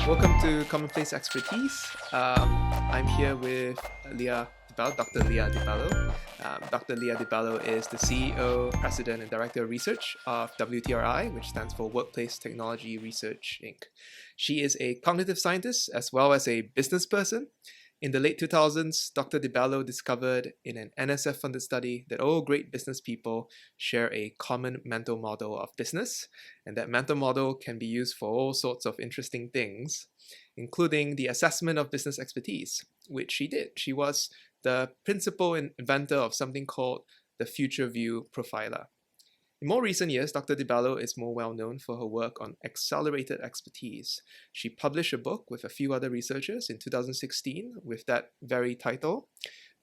Welcome to Commonplace Expertise. I'm here with Lia DiBello, Dr. Lia DiBello. Dr. Lia DiBello is the CEO, President, and Director of Research of WTRI, which stands for Workplace Technology Research, Inc. She is a cognitive scientist as well as a business person. In the late 2000s, Dr. DiBello discovered in an NSF-funded study that all great business people share a common mental model of business, and that mental model can be used for all sorts of interesting things, including the assessment of business expertise, which she did. She was the principal inventor of something called the FutureView Profiler. In more recent years, Dr. DiBello is more well known for her work on accelerated expertise. She published a book with a few other researchers in 2016 with that very title.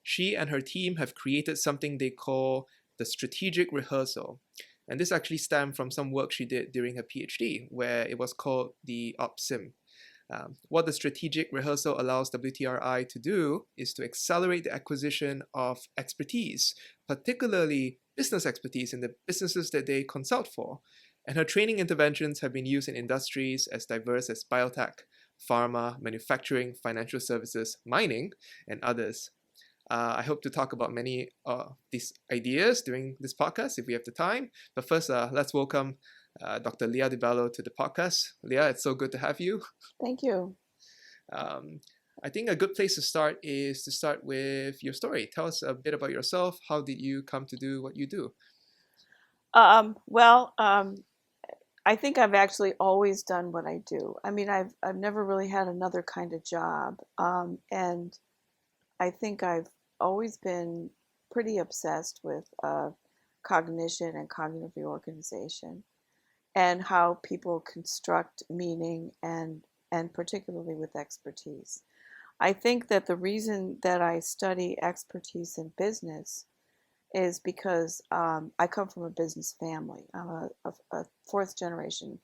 She and her team have created something they call the Strategic Rehearsal. And this actually stemmed from some work she did during her PhD, where it was called the OpSim. What the Strategic Rehearsal allows WTRI to do is to accelerate the acquisition of expertise, particularly business expertise in the businesses that they consult for. And her training interventions have been used in industries as diverse as biotech, pharma, manufacturing, financial services, mining, and others. I hope to talk about many of these ideas during this podcast if we have the time. But first, let's welcome Dr. Lia DiBello to the podcast. Lia, it's so good to have you. Thank you. I think a good place to start is to start with your story. Tell us a bit about yourself. How did you come to do what you do? I think I've actually always done what I do. I mean, I've never really had another kind of job, and I think I've always been pretty obsessed with cognition and cognitive reorganization, and how people construct meaning and particularly with expertise. I think that the reason that I study expertise in business is because I come from a business family. I'm a fourth generation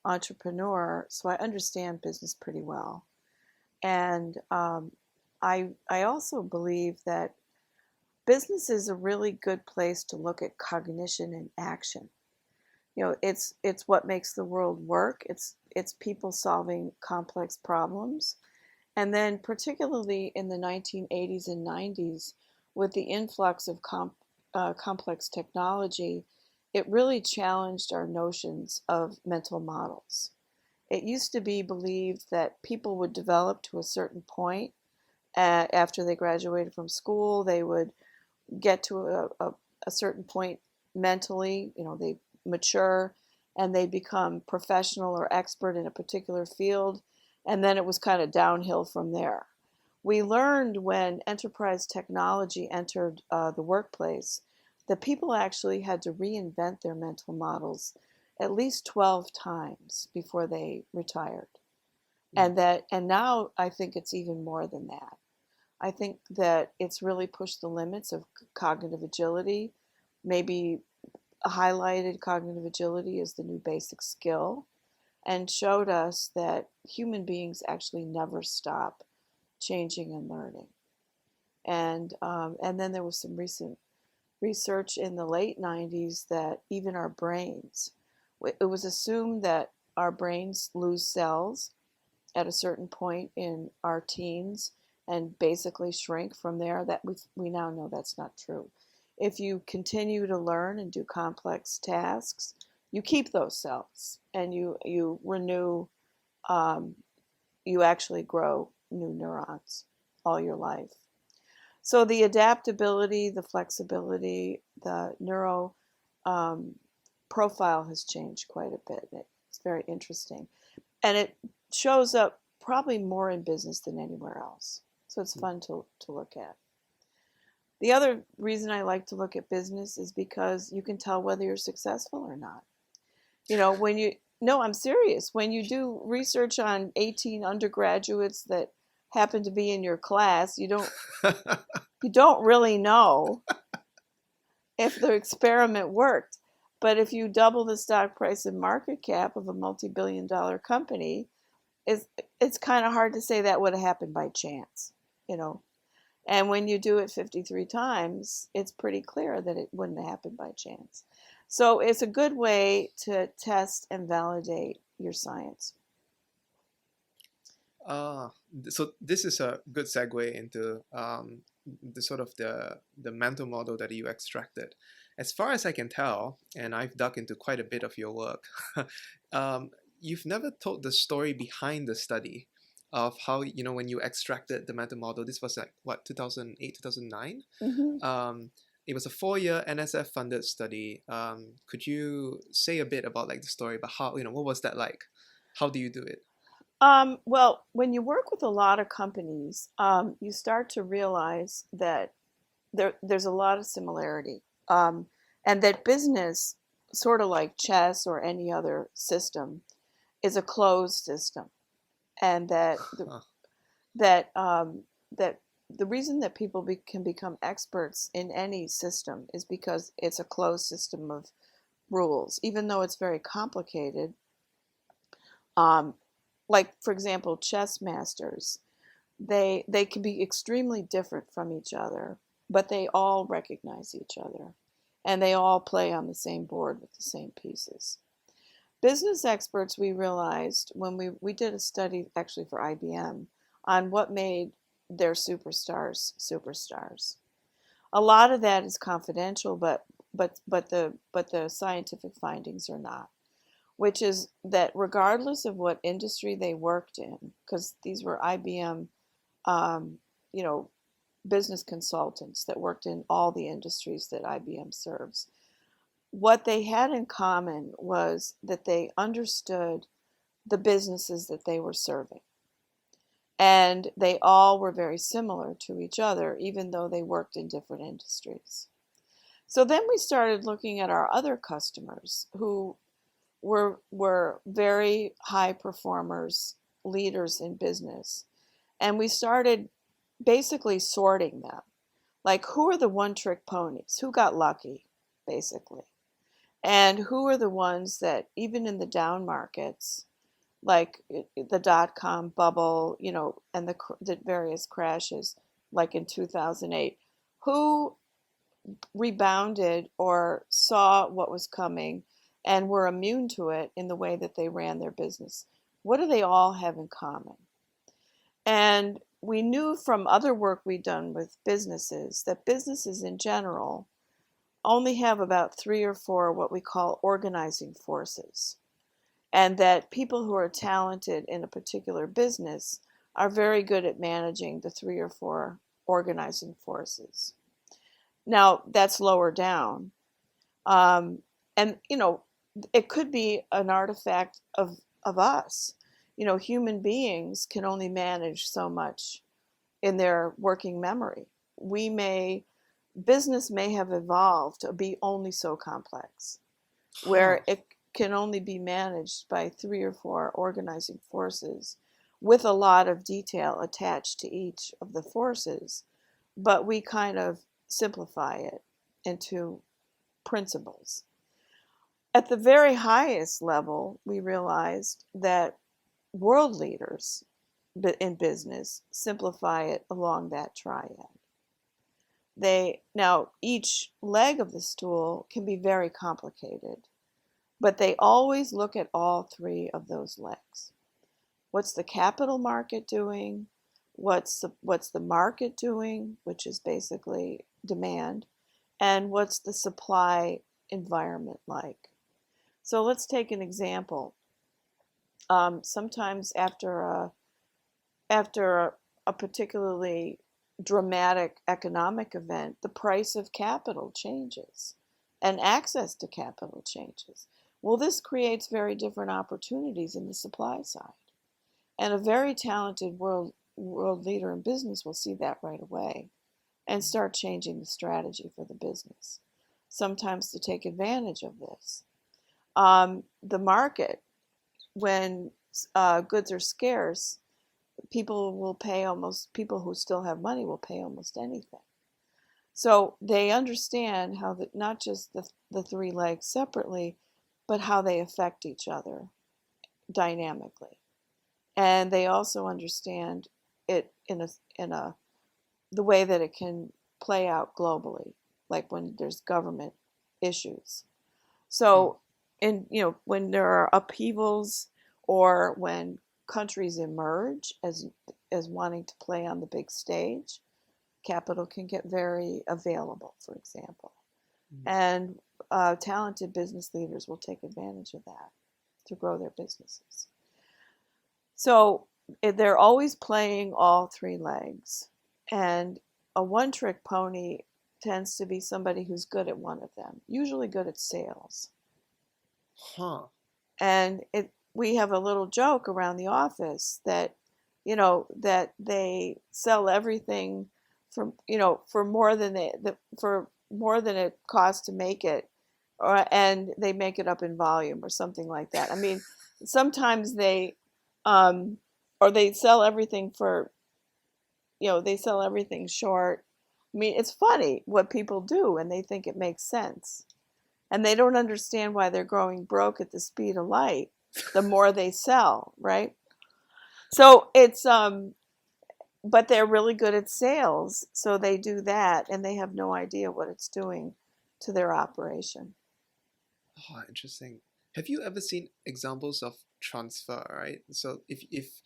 entrepreneur, so I understand business pretty well. And I also believe that business is a really good place to look at cognition in action. You know, it's what makes the world work. It's people solving complex problems. And then particularly in the 1980s and 90s, with the influx of complex technology, it really challenged our notions of mental models. It used to be believed that people would develop to a certain point after they graduated from school. They would get to a certain point mentally, they mature and they become professional or expert in a particular field, and then it was kind of downhill from there. We learned when enterprise technology entered the workplace that people actually had to reinvent their mental models at least 12 times before they retired. And now I think it's even more than that. I think that it's really pushed the limits of cognitive agility. Maybe highlighted cognitive agility as the new basic skill, and showed us that human beings actually never stop changing and learning. And then there was some recent research in the late 90s that even our brains, it was assumed that our brains lose cells at a certain point in our teens and basically shrink from there. That we now know that's not true. If you continue to learn and do complex tasks, you keep those cells and you renew, you actually grow new neurons all your life. So the adaptability, the flexibility, the neuro profile has changed quite a bit. It's very interesting. And it shows up probably more in business than anywhere else. So it's fun to look at. The other reason I like to look at business is because you can tell whether you're successful or not. No, I'm serious. When you do research on 18 undergraduates that happen to be in your class, you don't really know if the experiment worked. But if you double the stock price and market cap of a multi-billion-dollar company, it's kind of hard to say that would have happened by chance, And when you do it 53 times, it's pretty clear that it wouldn't have happened by chance. So it's a good way to test and validate your science. So this is a good segue into the sort of the mental model that you extracted. As far as I can tell, and I've dug into quite a bit of your work, you've never told the story behind the study of how, when you extracted the mental model. This was like, what, 2008, 2009? It was a 4-year NSF-funded study. Could you say a bit about like the story about how, what was that like? How do you do it? Well, when you work with a lot of companies, you start to realize that there's a lot of similarity, and that business, sort of like chess or any other system, is a closed system, and that Huh. that that the reason that people can become experts in any system is because it's a closed system of rules, even though it's very complicated. Um, like, for example, chess masters, they can be extremely different from each other, but they all recognize each other, and they all play on the same board with the same pieces. Business experts, we realized when we did a study actually for IBM on what made their superstars superstars. A lot of that is confidential, but the scientific findings are not. Which is that regardless of what industry they worked in, because these were IBM, um, you know, business consultants that worked in all the industries that IBM serves, what they had in common was that they understood the businesses that they were serving. And they all were very similar to each other, even though they worked in different industries. So then we started looking at our other customers who were very high performers, leaders in business. And we started basically sorting them. Like, who are the one trick ponies? Who got lucky, basically? And who are the ones that, even in the down markets, like the dot-com bubble, and the various crashes, like in 2008, who rebounded or saw what was coming and were immune to it in the way that they ran their business? What do they all have in common? And we knew from other work we'd done with businesses that businesses in general only have about 3 or 4 what we call organizing forces, and that people who are talented in a particular business are very good at managing the 3 or 4 organizing forces. Now, that's lower down. And, it could be an artifact of us. Human beings can only manage so much in their working memory. Business may have evolved to be only so complex, Huh. where it can only be managed by 3 or 4 organizing forces with a lot of detail attached to each of the forces, but we kind of simplify it into principles. At the very highest level, we realized that world leaders in business simplify it along that triad. Now, each leg of the stool can be very complicated, but they always look at all 3 of those legs. What's the capital market doing? What's the market doing, which is basically demand, and what's the supply environment like? So let's take an example. Sometimes after a particularly dramatic economic event, the price of capital changes and access to capital changes. Well, this creates very different opportunities in the supply side. And a very talented world leader in business will see that right away and start changing the strategy for the business, sometimes to take advantage of this. The market, when goods are scarce, people who still have money will pay almost anything. So they understand how that not just the 3 legs separately, but how they affect each other dynamically. And they also understand it in the way that it can play out globally, like when there's government issues. So, when there are upheavals, or when countries emerge as wanting to play on the big stage, capital can get very available, for example. And talented business leaders will take advantage of that to grow their businesses. So they're always playing all three legs. And a one-trick pony tends to be somebody who's good at one of them, usually good at sales. Huh. And we have a little joke around the office that, that they sell everything for more than it costs to make it, and they make it up in volume or something like that. I mean, sometimes they or they sell everything for, they sell everything short. I mean, it's funny what people do, and they think it makes sense. And they don't understand why they're growing broke at the speed of light the more they sell, right? So it's, but they're really good at sales, so they do that, and they have no idea what it's doing to their operation. Oh, interesting. Have you ever seen examples of transfer, right? So if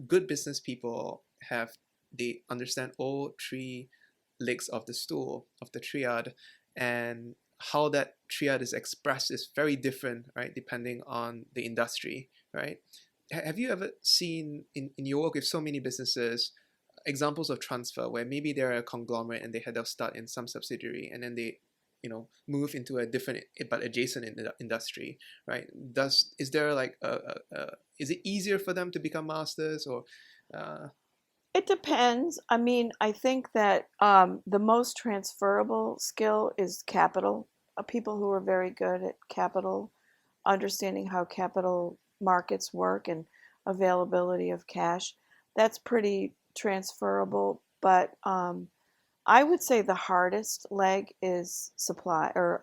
good business people they understand all three legs of the stool, of the triad, and how that triad is expressed is very different, right, depending on the industry, right? Have you ever seen in your work with so many businesses examples of transfer where maybe they're a conglomerate and they had their start in some subsidiary and then they move into a different but adjacent industry, right? Is there like is it easier for them to become masters, or It depends. I mean, I think that the most transferable skill is capital. People who are very good at capital, understanding how capital markets work and availability of cash, that's pretty transferable. But I would say the hardest leg is supply, or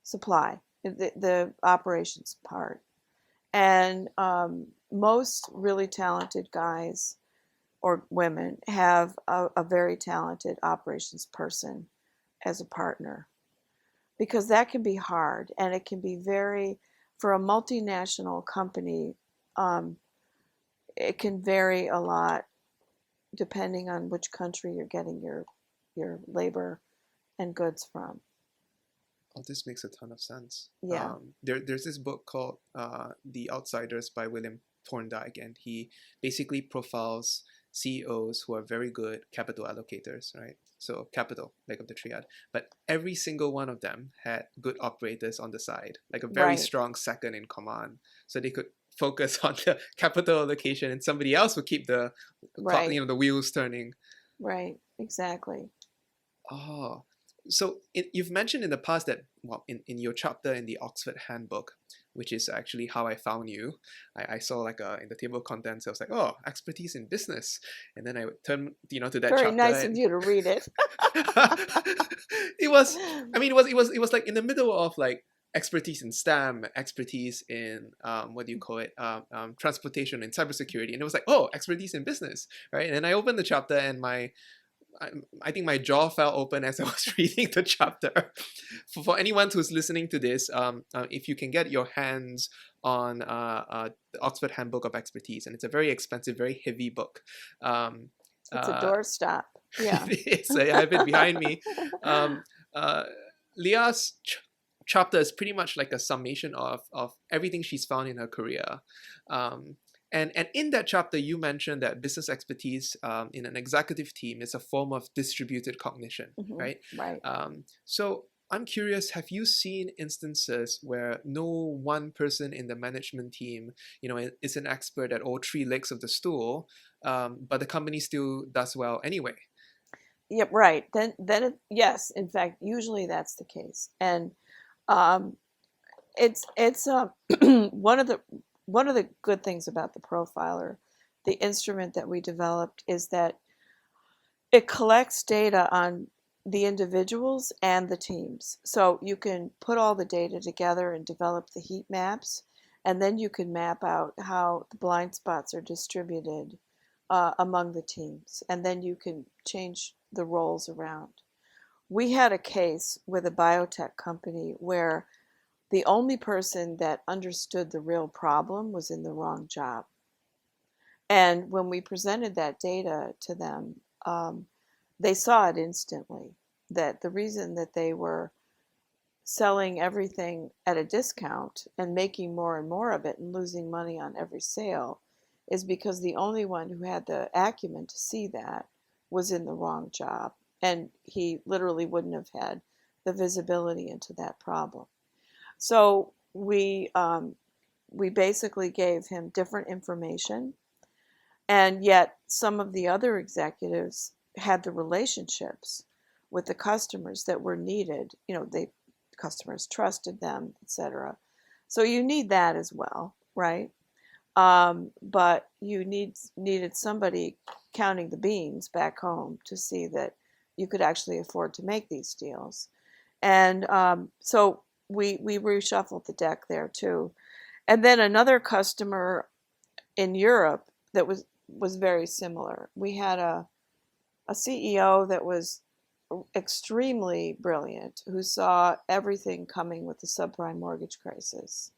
supply, the operations part. And most really talented guys or women have a very talented operations person as a partner, because that can be hard, and it can be for a multinational company, it can vary a lot depending on which country you're getting your labor and goods from. Oh, this makes a ton of sense. Yeah. There's this book called The Outsiders by William Thorndike, and he basically profiles CEOs who are very good capital allocators, right? So capital, like of the triad. But every single one of them had good operators on the side, like a very Right. strong second in command. So they could focus on the capital allocation and somebody else would keep the Right. the wheels turning. Right. Exactly. Oh, so you've mentioned in the past that, well, in your chapter in the Oxford Handbook, which is actually how I found you, I saw like in the table of contents, I was like, oh, expertise in business. And then I would turn, to that Very chapter. nice of you to read it. It was, I mean, it was like in the middle of like expertise in STEM, expertise in, what do you call it, transportation and cybersecurity. And it was like, oh, expertise in business, right? And then I opened the chapter and I think my jaw fell open as I was reading the chapter. For anyone who's listening to this, if you can get your hands on the Oxford Handbook of Expertise, and it's a very expensive, very heavy book. It's a doorstop. Yeah. I have it behind me. Leah's chapter is pretty much like a summation of everything she's found in her career. And in that chapter, you mentioned that business expertise in an executive team is a form of distributed cognition, right? Right. So I'm curious, have you seen instances where no one person in the management team, is an expert at all three legs of the stool, but the company still does well anyway? Yep. Right. Yes. In fact, usually that's the case, and it's one of the good things about the profiler, the instrument that we developed, is that it collects data on the individuals and the teams. So you can put all the data together and develop the heat maps, and then you can map out how the blind spots are distributed among the teams, and then you can change the roles around. We had a case with a biotech company where the only person that understood the real problem was in the wrong job. And when we presented that data to them, they saw it instantly, that the reason that they were selling everything at a discount and making more and more of it and losing money on every sale is because the only one who had the acumen to see that was in the wrong job. And he literally wouldn't have had the visibility into that problem. So we basically gave him different information, and yet some of the other executives had the relationships with the customers that were needed. Customers trusted them, etc. So you need that as well, right? But you needed somebody counting the beans back home to see that you could actually afford to make these deals. And so we reshuffled the deck there too. And then another customer in Europe that was very similar. We had a CEO that was extremely brilliant, who saw everything coming with the subprime mortgage crisis,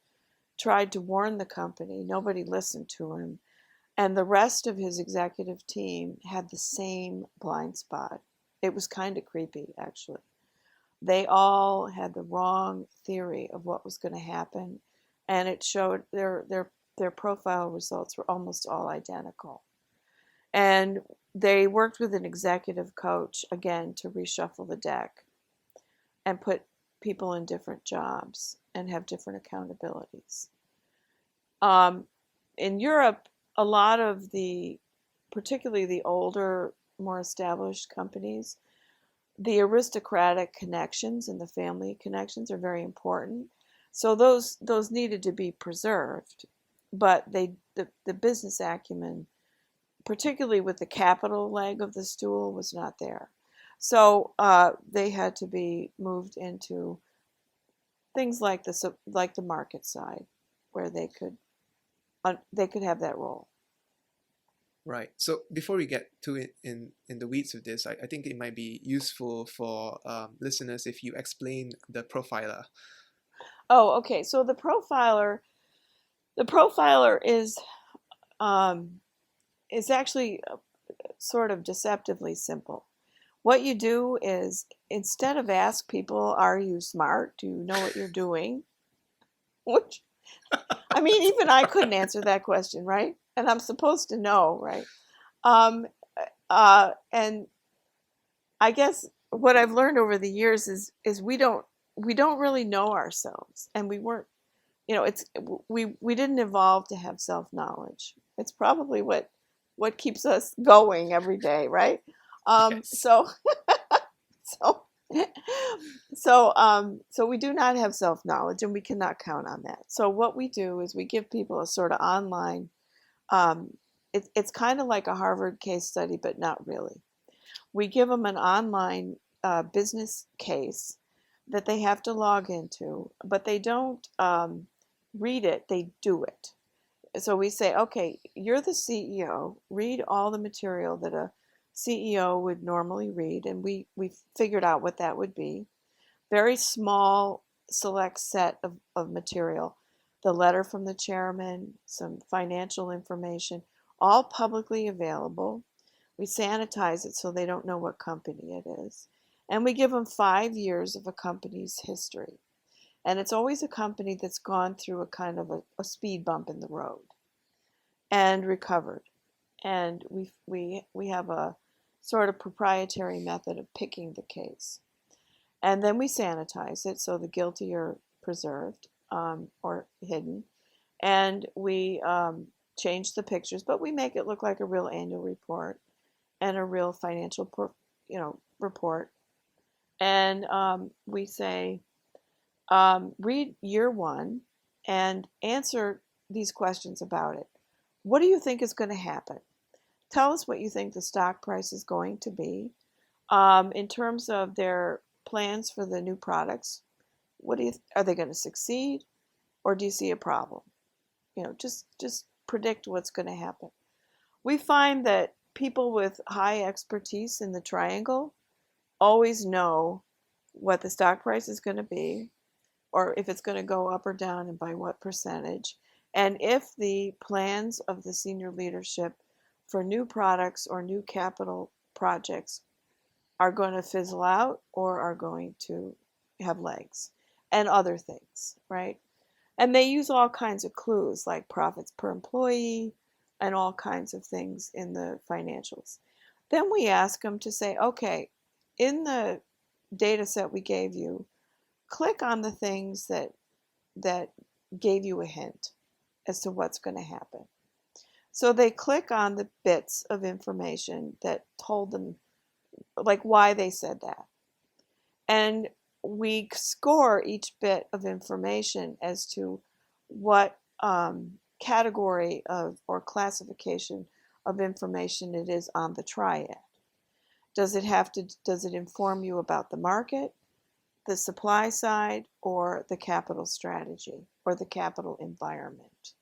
tried to warn the company. Nobody listened to him. And the rest of his executive team had the same blind spot. It was kind of creepy, actually. They all had the wrong theory of what was going to happen, and it showed their profile results were almost all identical. And they worked with an executive coach, again, to reshuffle the deck and put people in different jobs and have different accountabilities. In Europe, a lot of particularly the older, more established companies, the aristocratic connections and the family connections are very important. So those needed to be preserved, but the business acumen, particularly with the capital leg of the stool, was not there. So they had to be moved into things like the market side, where they could have that role. Right. So before we get to it in the weeds of this, I think it might be useful for listeners if you explain the profiler. Oh, okay. So the profiler is actually sort of deceptively simple. What you do is, instead of ask people, "Are you smart? Do you know what you're doing?" Which, I mean, even I couldn't answer that question, right? And I'm supposed to know, right? And I guess what I've learned over the years is we don't really know ourselves, and we weren't, we didn't evolve to have self-knowledge. It's probably what keeps us going every day, right? Yes. So we do not have self-knowledge, and we cannot count on that. So what we do is we give people a sort of online, it's kind of like a Harvard case study, but not really. We give them an online business case that they have to log into, but they don't read it, they do it. So we say, okay, you're the CEO, read all the material that a CEO would normally read, and we figured out what that would be. Very small, select set of material. The letter from the chairman, some financial information, all publicly available. We sanitize it so they don't know what company it is. And we give them 5 years of a company's history. And it's always a company that's gone through a kind of a speed bump in the road and recovered. And we have a sort of proprietary method of picking the case. And then we sanitize it so the guilty are preserved or hidden. And we change the pictures, but we make it look like a real annual report and a real financial report. And we say, read year one and answer these questions about it. What do you think is going to happen? Tell us what you think the stock price is going to be. In terms of their plans for the new products, are they going to succeed, or do you see a problem? Just predict what's going to happen. We find that people with high expertise in the triangle always know what the stock price is going to be, or if it's going to go up or down and by what percentage. And if the plans of the senior leadership for new products or new capital projects are going to fizzle out or are going to have legs and other things, right? And they use all kinds of clues like profits per employee and all kinds of things in the financials. Then we ask them to say, okay, in the data set we gave you, click on the things that gave you a hint as to what's going to happen. So they click on the bits of information that told them, like, why they said that. And we score each bit of information as to what category of or classification of information it is on the triad. Does it inform you about the market, the supply side, or the capital strategy, or the capital environment?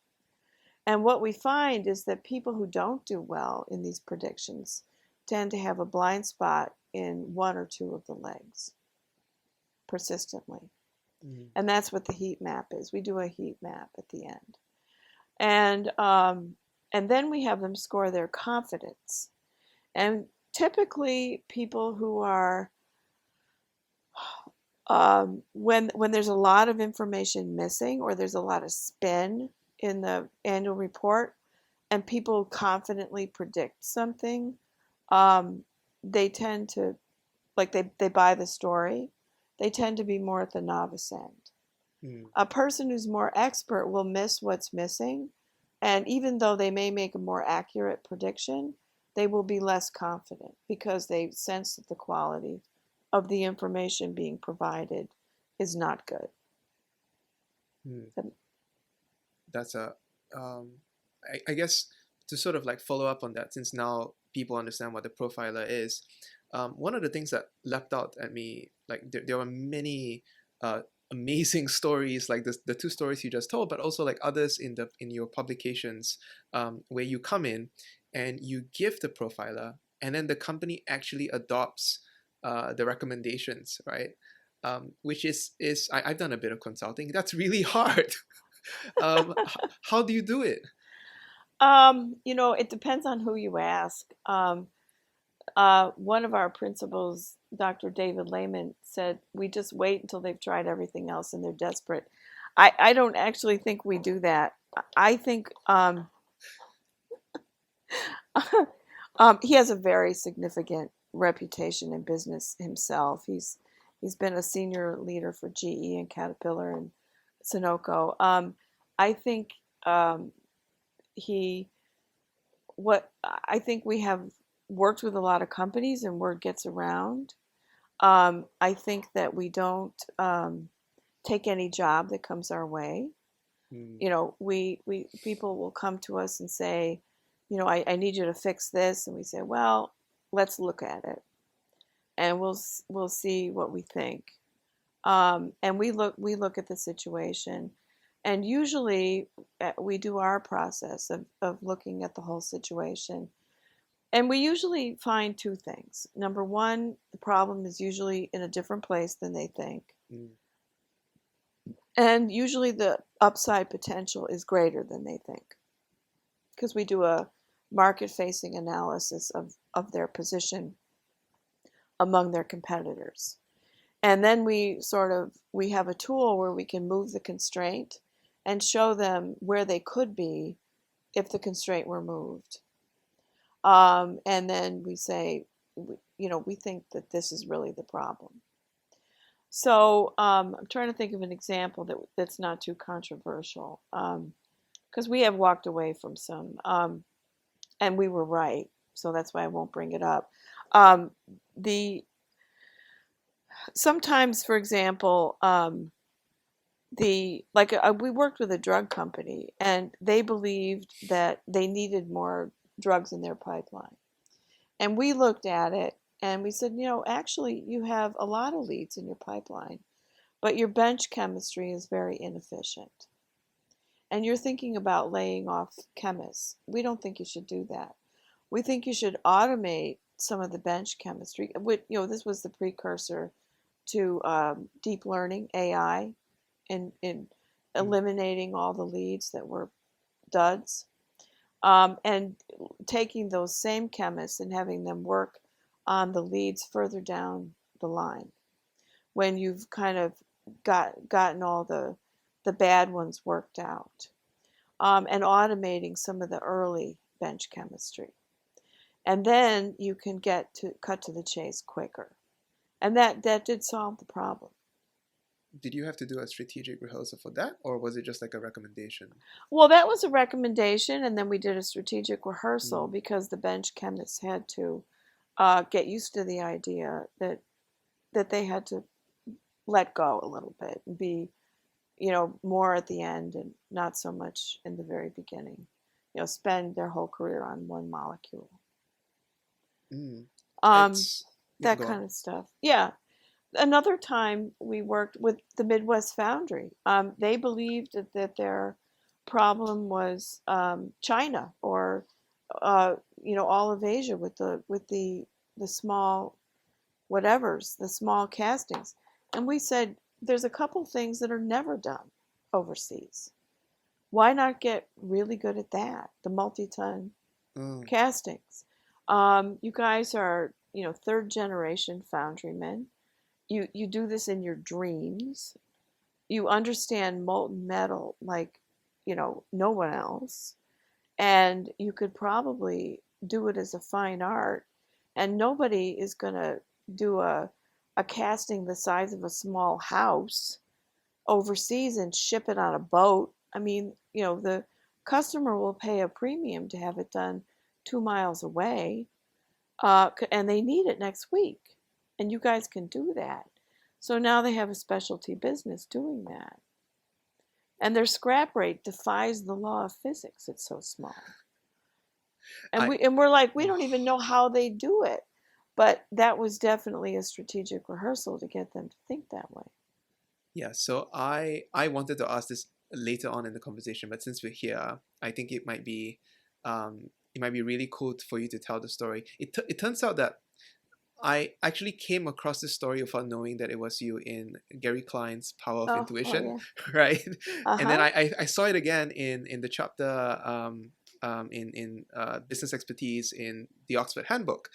And what we find is that people who don't do well in these predictions tend to have a blind spot in one or two of the legs persistently. Mm-hmm. And that's what the heat map is. We do a heat map at the end. And then we have them score their confidence. And typically people who are when there's a lot of information missing or there's a lot of spin in the annual report and people confidently predict something, they tend to, like they buy the story, they tend to be more at the novice end. A person who's more expert will miss what's missing, and even though they may make a more accurate prediction, they will be less confident because they sense that the quality of the information being provided is not good. That's I guess to sort of like follow up on that, since now people understand what the profiler is, one of the things that leapt out at me, like there were many amazing stories, like the two stories you just told, but also like others in your publications, where you come in and you give the profiler, and then the company actually adopts the recommendations, right? Which is I've done a bit of consulting. That's really hard. How do you do it? It depends on who you ask. One of our principals, Dr. David Lehman, said, we just wait until they've tried everything else and they're desperate. I don't actually think we do that. I think he has a very significant reputation in business himself. He's been a senior leader for GE and Caterpillar and Sunoco. I think we have worked with a lot of companies and word gets around. I think that we don't take any job that comes our way. We people will come to us and say, I need you to fix this, and we say, well, let's look at it, and we'll see what we think. And we look at the situation, and usually we do our process of looking at the whole situation. And we usually find two things. Number one, the problem is usually in a different place than they think. And usually the upside potential is greater than they think, because we do a market-facing analysis of their position among their competitors. And then we have a tool where we can move the constraint and show them where they could be if the constraint were moved. And then we say, we think that this is really the problem. So I'm trying to think of an example that's not too controversial, because we have walked away from some, and we were right. So that's why I won't bring it up. Sometimes, for example, we worked with a drug company, and they believed that they needed more drugs in their pipeline. And we looked at it and we said, actually you have a lot of leads in your pipeline, but your bench chemistry is very inefficient. And you're thinking about laying off chemists. We don't think you should do that. We think you should automate some of the bench chemistry. This was the precursor to deep learning, AI, and eliminating all the leads that were duds, and taking those same chemists and having them work on the leads further down the line when you've kind of gotten all the bad ones worked out, and automating some of the early bench chemistry. And then you can cut to the chase quicker. And that did solve the problem. Did you have to do a strategic rehearsal for that, or was it just like a recommendation? Well, that was a recommendation, and then we did a strategic rehearsal because the bench chemists had to get used to the idea that they had to let go a little bit and be, more at the end and not so much in the very beginning. Spend their whole career on one molecule. That kind of stuff. Yeah. Another time we worked with the Midwest Foundry. They believed that their problem was China or all of Asia with the small whatevers, the small castings. And we said there's a couple things that are never done overseas. Why not get really good at that? The multi-ton castings. You guys are third generation foundrymen. You do this in your dreams. You understand molten metal like, no one else. And you could probably do it as a fine art. And nobody is going to do a casting the size of a small house overseas and ship it on a boat. I mean, the customer will pay a premium to have it done 2 miles away, and they need it next week. And you guys can do that. So now they have a specialty business doing that. And their scrap rate defies the law of physics. It's so small. And we're like, we don't even know how they do it. But that was definitely a strategic rehearsal to get them to think that way. Yeah, so I wanted to ask this later on in the conversation, but since we're here, I think it might be really cool for you to tell the story. It turns out that I actually came across this story without knowing that it was you in Gary Klein's Power of Intuition, yeah. Right? And then I saw it again in the chapter in business expertise in the Oxford Handbook.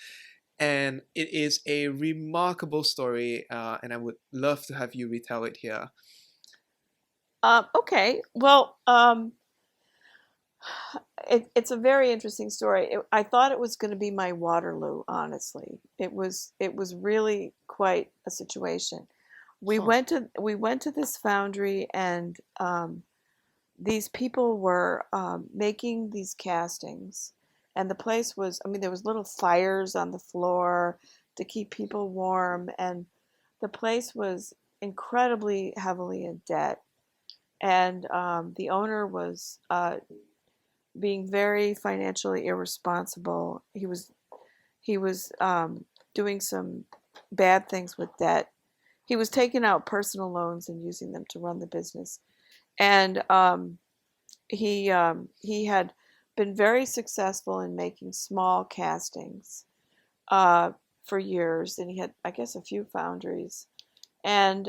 And it is a remarkable story, and I would love to have you retell it here. Okay. Well, it's a very interesting story. I thought it was going to be my Waterloo, honestly. It was really quite a situation. We went to this foundry, and these people were making these castings. And the place was, there was little fires on the floor to keep people warm. And the place was incredibly heavily in debt. And the owner was being very financially irresponsible. He was doing some bad things with debt. He was taking out personal loans and using them to run the business. And he had been very successful in making small castings for years, and he had, I guess, a few foundries. And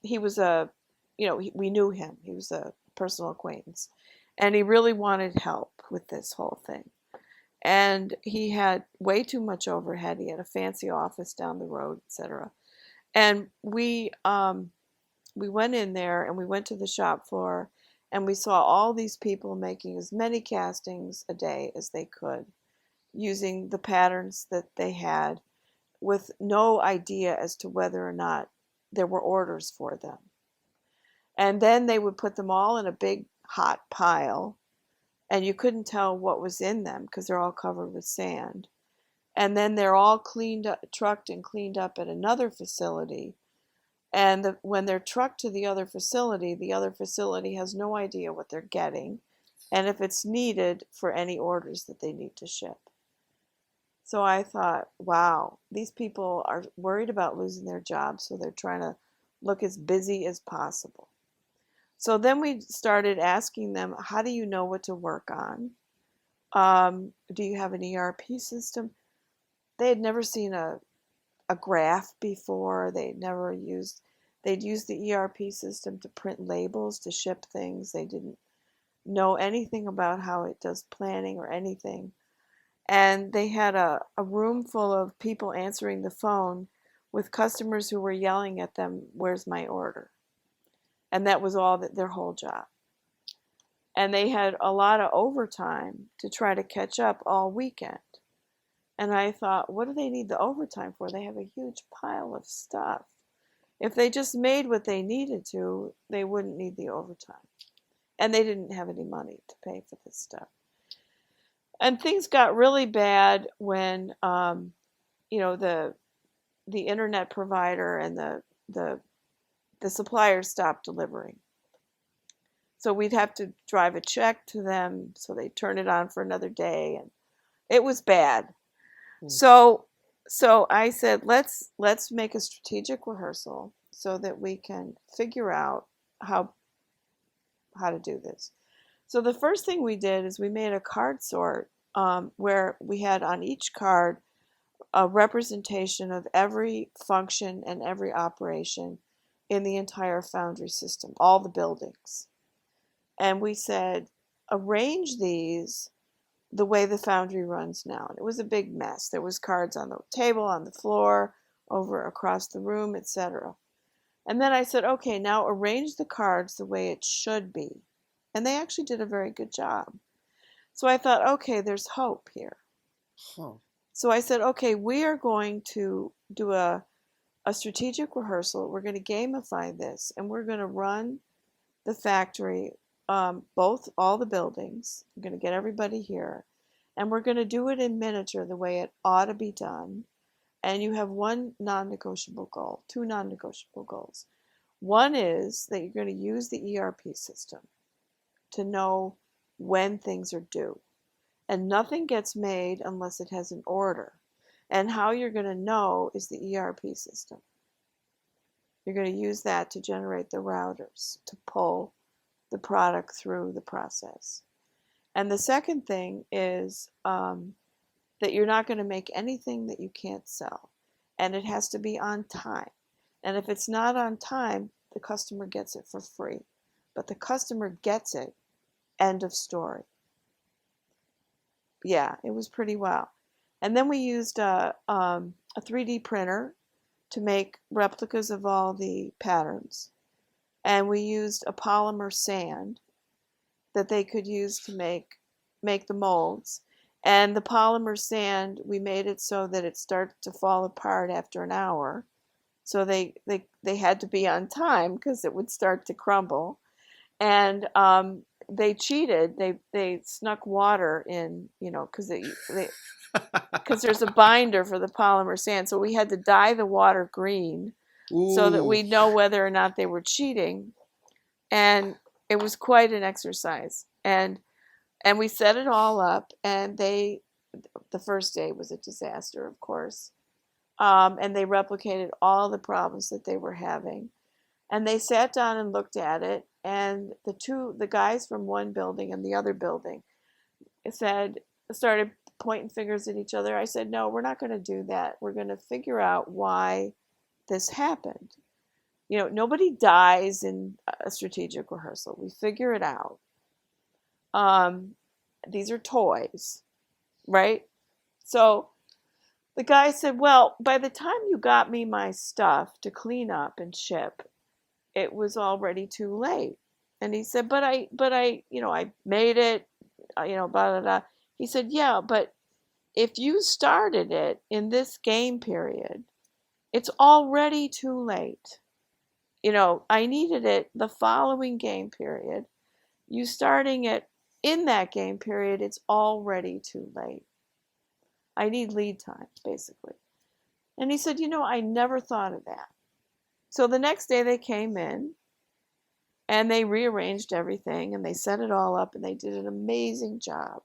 he was we knew him. He was a personal acquaintance, and he really wanted help with this whole thing. And he had way too much overhead. He had a fancy office down the road, etc. And we went in there, and we went to the shop floor. And we saw all these people making as many castings a day as they could, using the patterns that they had, with no idea as to whether or not there were orders for them. And then they would put them all in a big hot pile, and you couldn't tell what was in them because they're all covered with sand. And then they're all trucked and cleaned up at another facility. And when they're trucked to the other facility has no idea what they're getting and if it's needed for any orders that they need to ship. So I thought, wow, these people are worried about losing their jobs, so they're trying to look as busy as possible. So then we started asking them, how do you know what to work on? Do you have an ERP system? They had never seen a graph before. They'd used the ERP system to print labels to ship things. They didn't know anything about how it does planning or anything. And they had a room full of people answering the phone with customers who were yelling at them, "Where's my order?" And that was all their whole job. And they had a lot of overtime to try to catch up all weekend. And I thought, what do they need the overtime for? They have a huge pile of stuff. If they just made what they needed to, they wouldn't need the overtime. And they didn't have any money to pay for this stuff. And things got really bad when, the internet provider and the suppliers stopped delivering. So we'd have to drive a check to them, so they turn it on for another day, and it was bad. So I said, let's make a strategic rehearsal so that we can figure out how to do this. So the first thing we did is we made a card sort where we had on each card a representation of every function and every operation in the entire Foundry system, all the buildings. And we said, arrange these the way the Foundry runs now. And it was a big mess. There was cards on the table, on the floor, over across the room, etc. And then I said, okay, now arrange the cards the way it should be. And they actually did a very good job. So I thought, okay, there's hope here. So I said, okay, we are going to do a strategic rehearsal. We're going to gamify this, and we're going to run the factory, all the buildings. We're going to get everybody here, and we're going to do it in miniature the way it ought to be done. And you have one non-negotiable goal, two non-negotiable goals. One is that you're going to use the ERP system to know when things are due. And nothing gets made unless it has an order. And how you're going to know is the ERP system. You're going to use that to generate the routers, to pull the product through the process. And the second thing is that you're not going to make anything that you can't sell. And it has to be on time. And if it's not on time, the customer gets it for free. But the customer gets it, end of story. Yeah, it was pretty well. And then we used a 3D printer to make replicas of all the patterns. And we used a polymer sand that they could use to make the molds. And the polymer sand, we made it so that it started to fall apart after an hour. So they had to be on time because it would start to crumble. And they cheated. They snuck water in, because there's a binder for the polymer sand. So we had to dye the water green. Ooh. So that we'd know whether or not they were cheating. And it was quite an exercise. And we set it all up, and the first day was a disaster, of course. And they replicated all the problems that they were having. And they sat down and looked at it, and the guys from one building and the other building started pointing fingers at each other. I said, no, we're not going to do that. We're going to figure out why this happened. Nobody dies in a strategic rehearsal. We figure it out. These are toys, right? So the guy said, well, by the time you got me my stuff to clean up and ship, it was already too late. And he said, but I made it, blah, blah, blah. He said, yeah, but if you started it in this game period, it's already too late. I needed it the following game period. You starting it in that game period, it's already too late. I need lead time, basically. And he said, I never thought of that. So the next day they came in and they rearranged everything and they set it all up and they did an amazing job.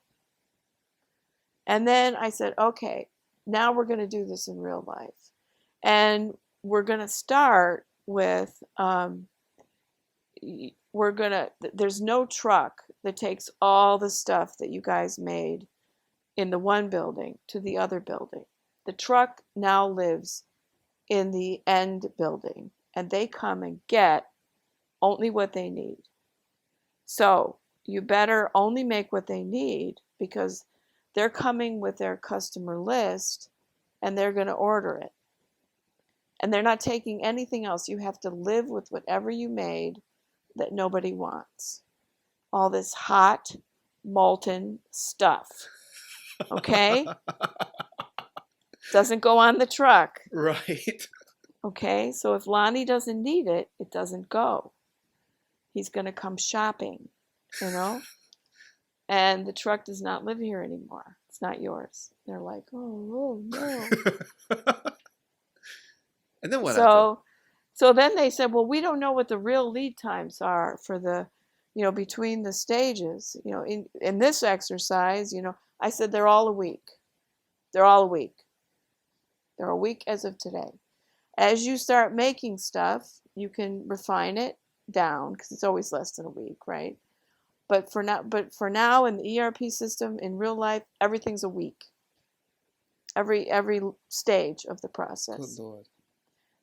And then I said, okay, now we're going to do this in real life. And we're going to start with, there's no truck that takes all the stuff that you guys made in the one building to the other building. The truck now lives in the end building, and they come and get only what they need. So you better only make what they need, because they're coming with their customer list and they're going to order it. And they're not taking anything else. You have to live with whatever you made that nobody wants. All this hot, molten stuff. Okay? Doesn't go on the truck. Right. Okay? So if Lonnie doesn't need it, it doesn't go. He's going to come shopping, you know? And the truck does not live here anymore. It's not yours. They're like, oh no. And then what happened? So then they said, well, we don't know what the real lead times are for the, between the stages. In this exercise, I said they're all a week. They're all a week. They're a week as of today. As you start making stuff, you can refine it down, because it's always less than a week, right? But for now in the ERP system, in real life, everything's a week. Every stage of the process. Good Lord.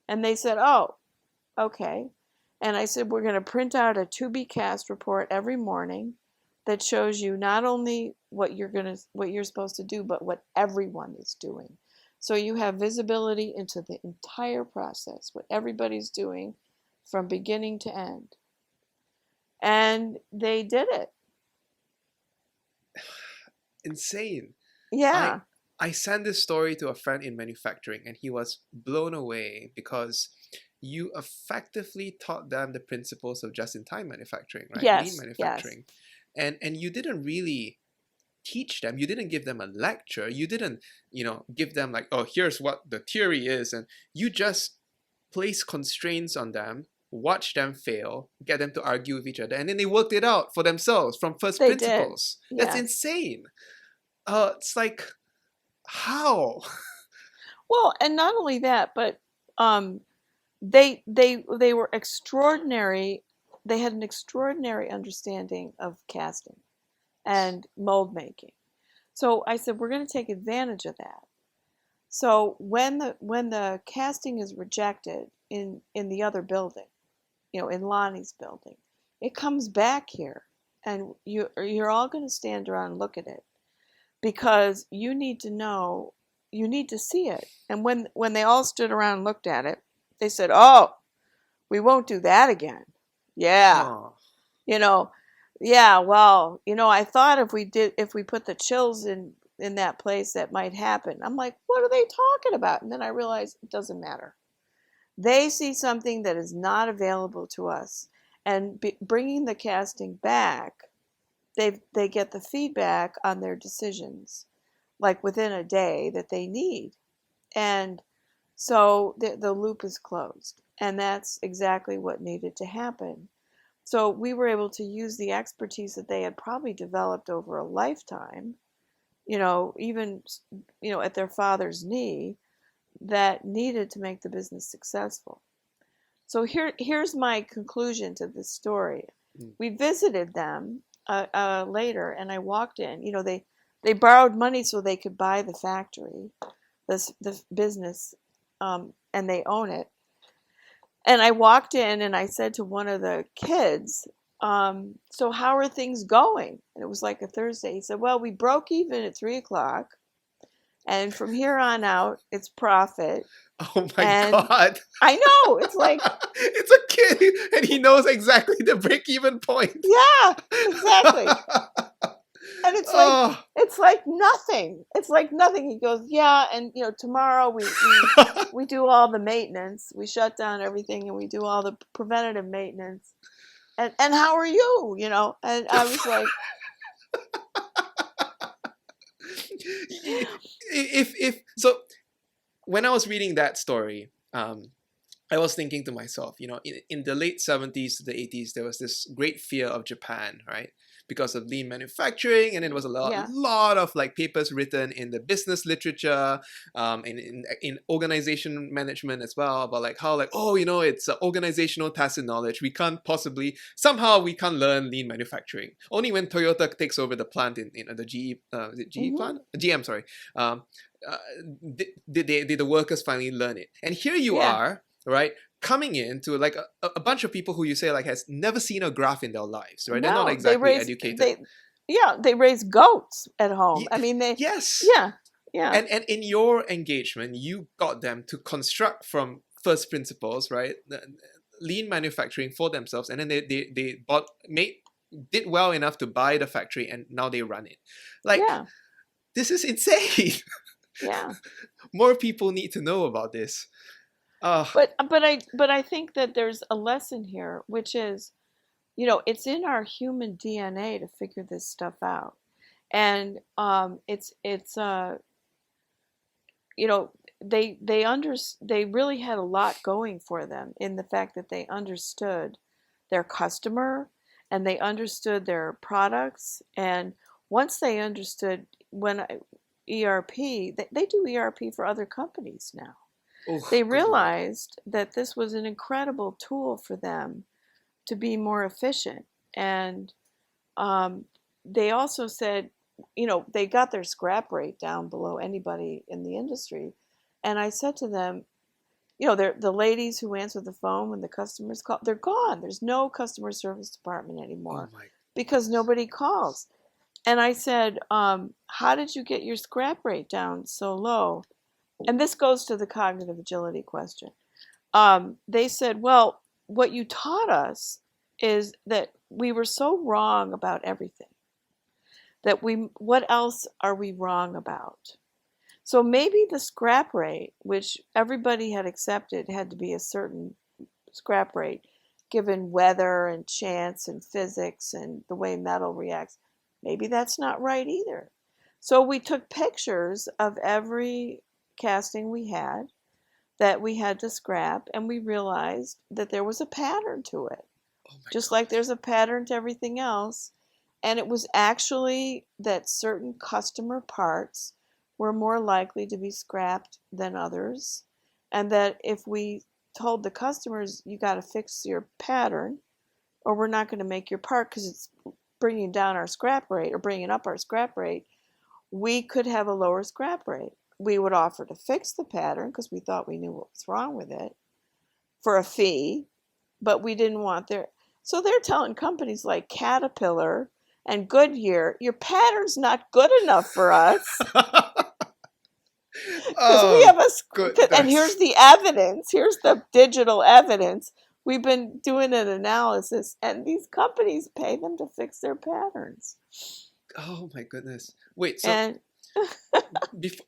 And they said, oh, okay. And I said, we're going to print out a to-be cast report every morning that shows you not only what you're supposed to do, but what everyone is doing. So you have visibility into the entire process, what everybody's doing from beginning to end. And they did it. Insane. Yeah. I sent this story to a friend in manufacturing, and he was blown away because you effectively taught them the principles of just-in-time manufacturing, right? Yes, Lean manufacturing. Yes. And you didn't really teach them. You didn't give them a lecture. You didn't, give them like, oh, here's what the theory is. And you just place constraints on them, watch them fail, get them to argue with each other, and then they worked it out for themselves from first principles. Yeah. That's insane. It's like, how? Well, and not only that, but they were extraordinary. They had an extraordinary understanding of casting and mold making. So I said, we're going to take advantage of that. So when the casting is rejected in the other building, in Lonnie's building, it comes back here, and you're all going to stand around and look at it, because you need to know, you need to see it. And when they all stood around and looked at it, they said, oh, we won't do that again. Yeah. Oh. Yeah, well, I thought if we put the chills in that place, that might happen. I'm like, what are they talking about? And then I realized it doesn't matter. They see something that is not available to us, and bringing the casting back, they get the feedback on their decisions, like within a day, that they need. And so the loop is closed. And that's exactly what needed to happen. So we were able to use the expertise that they had probably developed over a lifetime, even, at their father's knee, that needed to make the business successful. So here's my conclusion to this story. We visited them later, and I walked in. They borrowed money so they could buy the factory, the business, and they own it. And I walked in, and I said to one of the kids, so how are things going? And it was like a Thursday. He said, well, we broke even at 3:00, and from here on out, it's profit. Oh my God. I know. It's like, it's a kid, and he knows exactly the break-even point. Yeah, exactly. And it's like nothing. It's like nothing. He goes, yeah, and tomorrow we do all the maintenance. We shut down everything, and we do all the preventative maintenance. And how are you? And I was like, if so, when I was reading that story, I was thinking to myself, in the late 70s to the 80s, there was this great fear of Japan, right? Because of lean manufacturing, and it was a lot of like papers written in the business literature, in organization management as well, about like how it's organizational tacit knowledge. We can't learn lean manufacturing. Only when Toyota takes over the plant in the GE plant, GM, sorry, did the workers finally learn it. And here you are, right, coming into like a bunch of people who you say like has never seen a graph in their lives, right? They're not No, exactly educated. they raise goats at home. I mean, Yes. yeah, yeah, And in your engagement, you got them to construct from first principles, right? Lean manufacturing for themselves, and then they did well enough to buy the factory, and now they run it. Like, yeah, this is insane. yeah. More people need to know about this. But I think that there's a lesson here, which is, it's in our human DNA to figure this stuff out, and it's you know they really had a lot going for them in the fact that they understood their customer and they understood their products, and once they understood when ERP, they do ERP for other companies now. Oh, They good Lord. realized that this was an incredible tool for them to be more efficient. And they also said, they got their scrap rate down below anybody in the industry. And I said to them, the ladies who answer the phone when the customers call, they're gone. There's no customer service department Oh anymore my. because nobody calls. And I said, how did you get your scrap rate down so low? And this goes to the cognitive agility question. They said, well, what you taught us is that we were so wrong about everything. What else are we wrong about? So maybe the scrap rate, which everybody had accepted had to be a certain scrap rate, given weather and chance and physics and the way metal reacts, maybe that's not right either. So we took pictures of every casting we had that we had to scrap, and we realized that there was a pattern to it, Oh my just like goodness. there's a pattern to everything else. And it was actually that certain customer parts were more likely to be scrapped than others, and that if we told the customers, you got to fix your pattern or we're not going to make your part because it's bringing down our scrap rate or bringing up our scrap rate, we could have a lower scrap rate. We would offer to fix the pattern because we thought we knew what was wrong with it for a fee, but we didn't want their. So they're telling companies like Caterpillar and Goodyear, your pattern's not good enough for us because we Oh have and here's goodness. the evidence. Here's the digital evidence. We've been doing an analysis, and these companies pay them to fix their patterns. Oh my goodness. Wait, so And before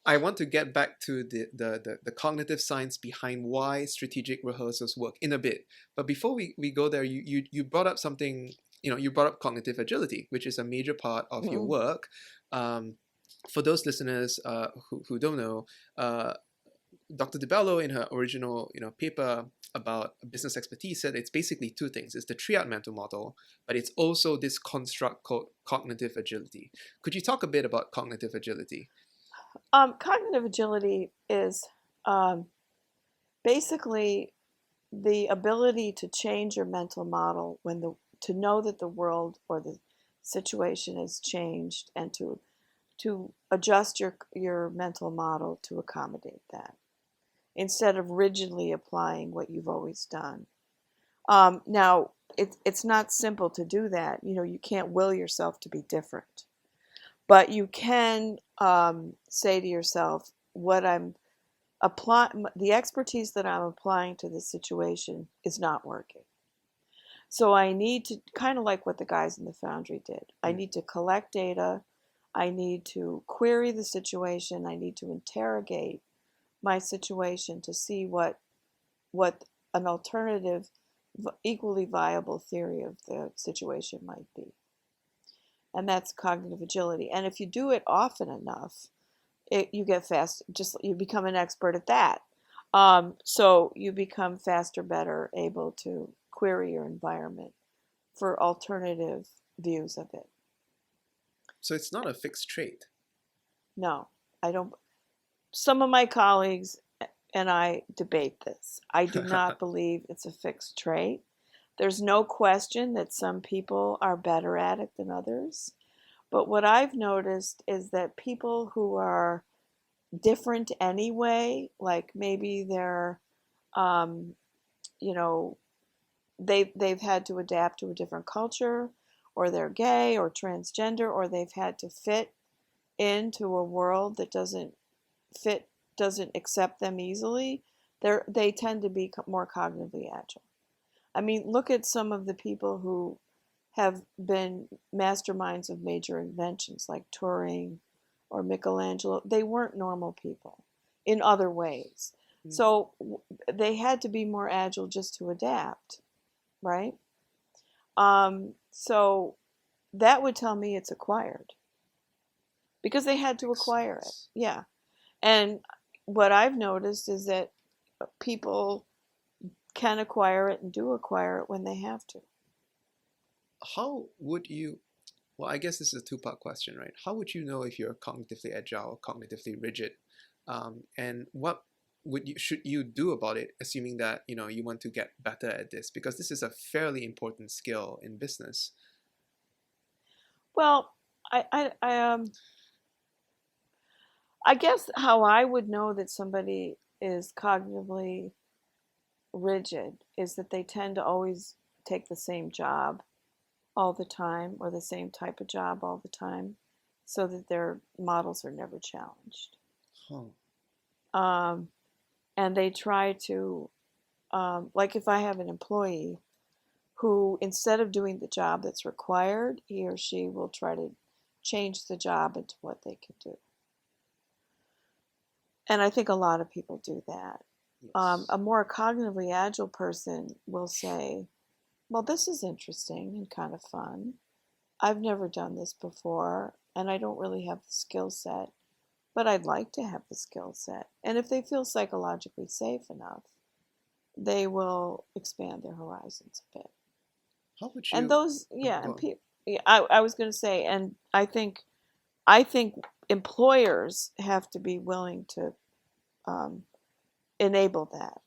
I want to get back to the cognitive science behind why strategic rehearsals work in a bit. But before we go there, you brought up something, you brought up cognitive agility, which is a major part of your work. For those listeners who don't know, Dr. DiBello in her original paper about business expertise said it's basically two things. It's the Triad mental model, but it's also this construct called cognitive agility. Could you talk a bit about cognitive agility? cognitive agility is basically the ability to change your mental model to know that the world or the situation has changed, and to adjust your mental model to accommodate that instead of rigidly applying what you've always done. Now, it's not simple to do that. You can't will yourself to be different, but you can say to yourself, what I'm applying, the expertise that I'm applying to this situation is not working. So I need to, kind of like what the guys in the Foundry did, I need to collect data, I need to query the situation, I need to interrogate my situation to see what an alternative, equally viable theory of the situation might be. And that's cognitive agility. And if you do it often enough, you get fast. You become an expert at that. So you become faster, better able to query your environment for alternative views of it. So it's not a fixed trait. No, I don't. Some of my colleagues and I debate this. I do not believe it's a fixed trait. There's no question that some people are better at it than others. But what I've noticed is that people who are different anyway, like maybe they're you know, they've had to adapt to a different culture, or they're gay or transgender, or they've had to fit into a world that doesn't accept them easily. They tend to be more cognitively agile. I mean, look at some of the people who have been masterminds of major inventions like Turing or Michelangelo. They weren't normal people in other ways. So they had to be more agile just to adapt, right? So that would tell me it's acquired because they had to acquire it. Yeah. And what I've noticed is that people can acquire it and do acquire it when they have to. How would you, well, I guess this is a two-part question, right? How would you know if you're cognitively agile or cognitively rigid? And what should you do about it, assuming that, you know, you want to get better at this? Because this is a fairly important skill in business. Well, I guess how I would know that somebody is cognitively rigid is that they tend to always take the same job all the time or the same type of job all the time so that their models are never challenged. And they try to, like if I have an employee who, instead of doing the job that's required, he or she will try to change the job into what they can do. And I think a lot of people do that. Yes. A more cognitively agile person will say, well, this is interesting and kind of fun. I've never done this before, and I don't really have the skill set, but I'd like to have the skill set. And if they feel psychologically safe enough, they will expand their horizons a bit. How would you? And those, yeah, and I was going to say, and I think employers have to be willing to enable that.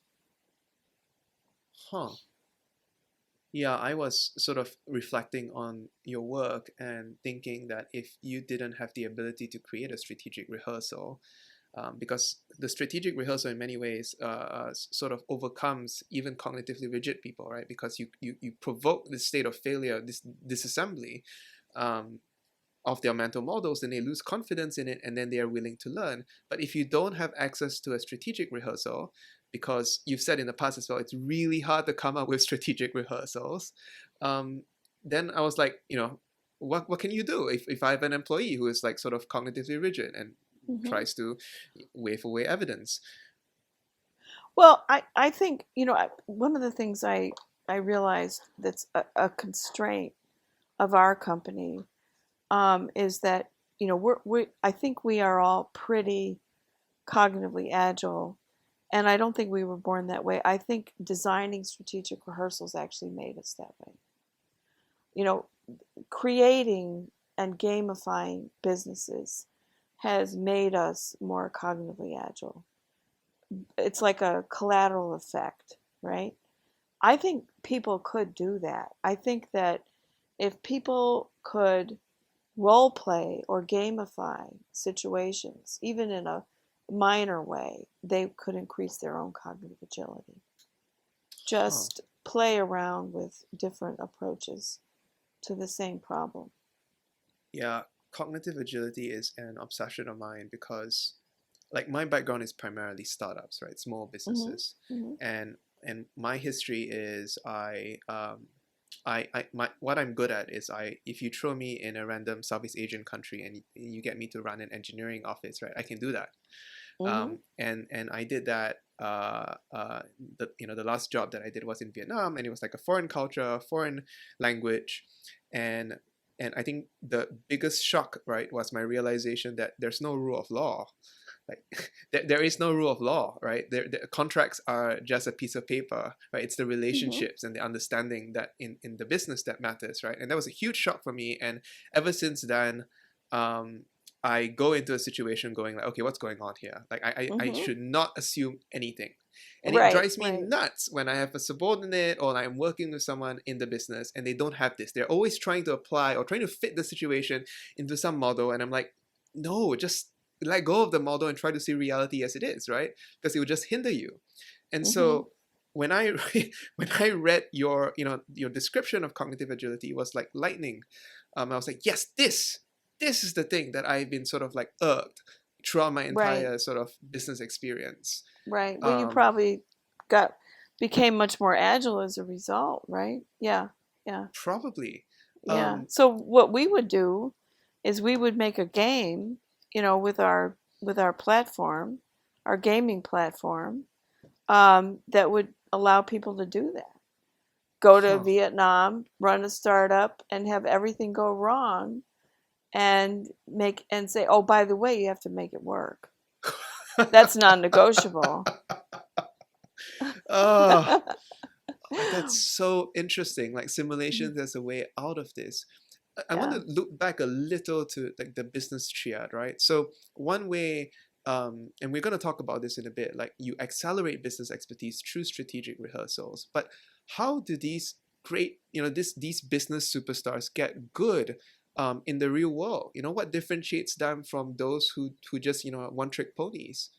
Yeah, I was sort of reflecting on your work and thinking that if you didn't have the ability to create a strategic rehearsal, because the strategic rehearsal in many ways sort of overcomes even cognitively rigid people, right? Because you provoke this state of failure, this disassembly of their mental models, then they lose confidence in it and then they are willing to learn. But if you don't have access to a strategic rehearsal, because you've said in the past as well, it's really hard to come up with strategic rehearsals, then I was like, you know, what can you do if I have an employee who is like sort of cognitively rigid and tries to wave away evidence? Well, I think, you know, one of the things I realized that's a constraint of our company is that, you know, I think we are all pretty cognitively agile, and I don't think we were born that way. I think designing strategic rehearsals actually made us that way. You know, creating and gamifying businesses has made us more cognitively agile. It's like a collateral effect, right? I think people could do that. I think that if people could role play or gamify situations, even in a minor way, they could increase their own cognitive agility. Just play around with different approaches to the same problem. Yeah, cognitive agility is an obsession of mine because, like, my background is primarily startups, right? Small businesses, and my history is what I'm good at is if you throw me in a random Southeast Asian country and you get me to run an engineering office, right? I can do that. And I did that. The last job that I did was in Vietnam, and it was like a foreign culture, foreign language, and I think the biggest shock, right, was my realization that there's no rule of law. Like there is no rule of law, right? The contracts are just a piece of paper, right? It's the relationships and the understanding that in the business that matters, right? And that was a huge shock for me. And ever since then, I go into a situation going like, okay, what's going on here? Like I should not assume anything. And it drives me nuts when I have a subordinate or I'm working with someone in the business and they don't have this. They're always trying to apply or trying to fit the situation into some model. And I'm like, no, just let go of the model and try to see reality as it is, right? Because it will just hinder you. And so when I when I read your your description of cognitive agility, it was like lightning. I was like, yes, this is the thing that I've been sort of like irked throughout my Right. entire sort of business experience. Right. Well, you Um, probably became much more agile as a result, right? Yeah. Yeah. Probably. Yeah. So what we would do is we would make a game, with our platform, our gaming platform, that would allow people to do that. Go to Huh. Vietnam, run a startup, and have everything go wrong, and say, oh, by the way, you have to make it work. That's non-negotiable. Oh, that's so interesting. Like simulations as a way out of this. I want Yeah. to look back a little to like the business triad, right? So one way, and we're going to talk about this in a bit, like you accelerate business expertise through strategic rehearsals. But how do these great, these business superstars get good in the real world? What differentiates them from those who just, one-trick ponies?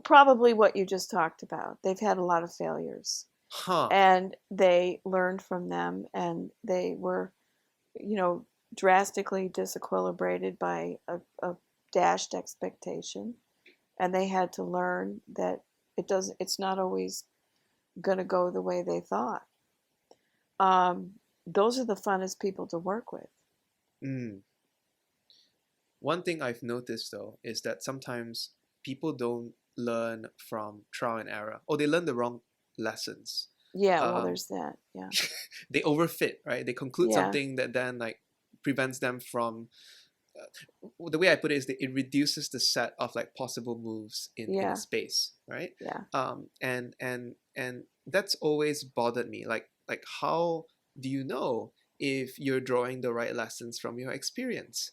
Probably what you just talked about. They've had a lot of failures, Huh. and they learned from them, and they were, you know, drastically disequilibrated by a dashed expectation, and they had to learn that it's not always going to go the way they thought. Those are the funnest people to work with. Mm. One thing I've noticed though is that sometimes people don't learn from trial and error, or they learn the wrong lessons. Yeah, well, Um, there's that. Yeah. they overfit, right? They conclude Yeah. something that then like prevents them from. The way I put it is that it reduces the set of like possible moves in a Yeah. space, right? Yeah. And that's always bothered me. Like how do you know if you're drawing the right lessons from your experience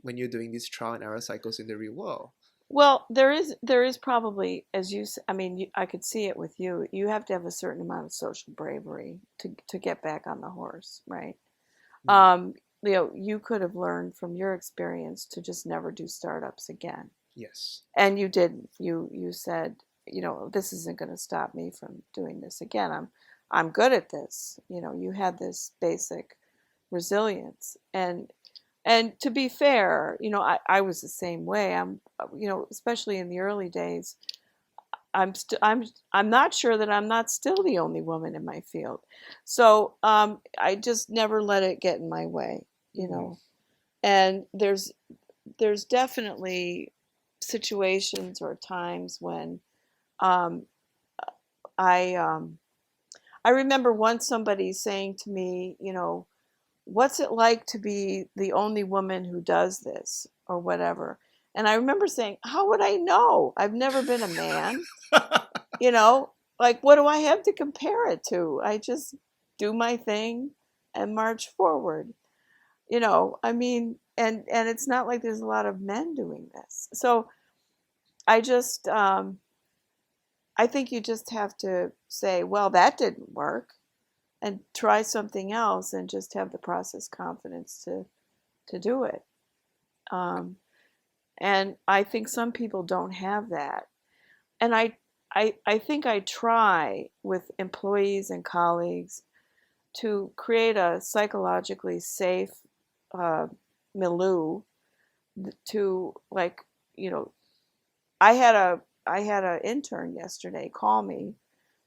when you're doing these trial and error cycles in the real world? Well, there is probably, as I mean, I could see it with you. You have to have a certain amount of social bravery to get back on the horse, right? Mm. You could have learned from your experience to just never do startups again, Yes. and you didn't. You said, this isn't going to stop me from doing this again. I'm good at this. You had this basic resilience, and to be fair, I was the same way. Especially in the early days, I'm not sure that I'm not still the only woman in my field. So I just never let it get in my way, Mm. And there's definitely situations or times when um, I I remember once somebody saying to me, what's it like to be the only woman who does this or whatever. And I remember saying, how would I know? I've never been a man. you know like, what do I have to compare it to? I just do my thing and march forward. I mean, and it's not like there's a lot of men doing this. So I just I think you just have to say, well, that didn't work, and try something else, and just have the process confidence to do it. um, and I think some people don't have that. And I think I try with employees and colleagues to create a psychologically safe uh, milieu to, like, you know I had an intern yesterday call me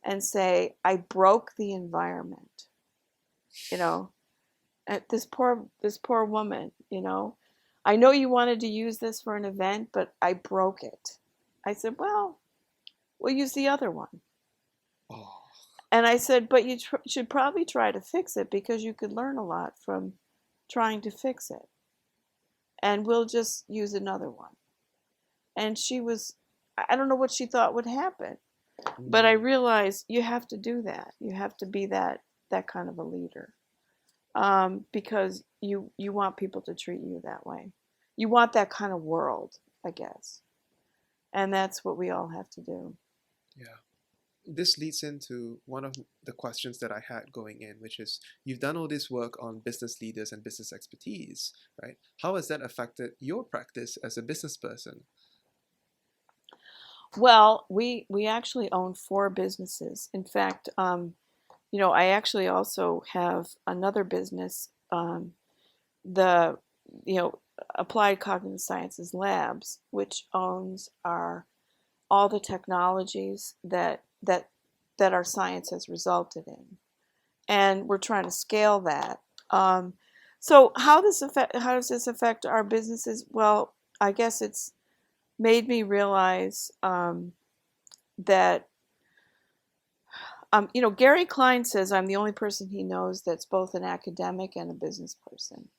and say, I broke the environment. you know this poor woman. I know you wanted to use this for an event, but I broke it. I said, well, we'll use the other one. Oh. And I said, but you should probably try to fix it, because you could learn a lot from trying to fix it. And we'll just use another one. And I don't know what she thought would happen, but I Mm. realized you have to do that. You have to be that kind of a leader, because you want people to treat you that way. You want that kind of world, I guess. And that's what we all have to do. Yeah. This leads into one of the questions that I had going in, which is you've done all this work on business leaders and business expertise, right? How has that affected your practice as a business person? Well, we actually own 4 businesses. In fact, I actually also have another business, the Applied Cognitive Sciences Labs, which owns all the technologies that our science has resulted in, and we're trying to scale that. So how does this affect our businesses? Well, I guess it's made me realize that Gary Klein says I'm the only person he knows that's both an academic and a business person.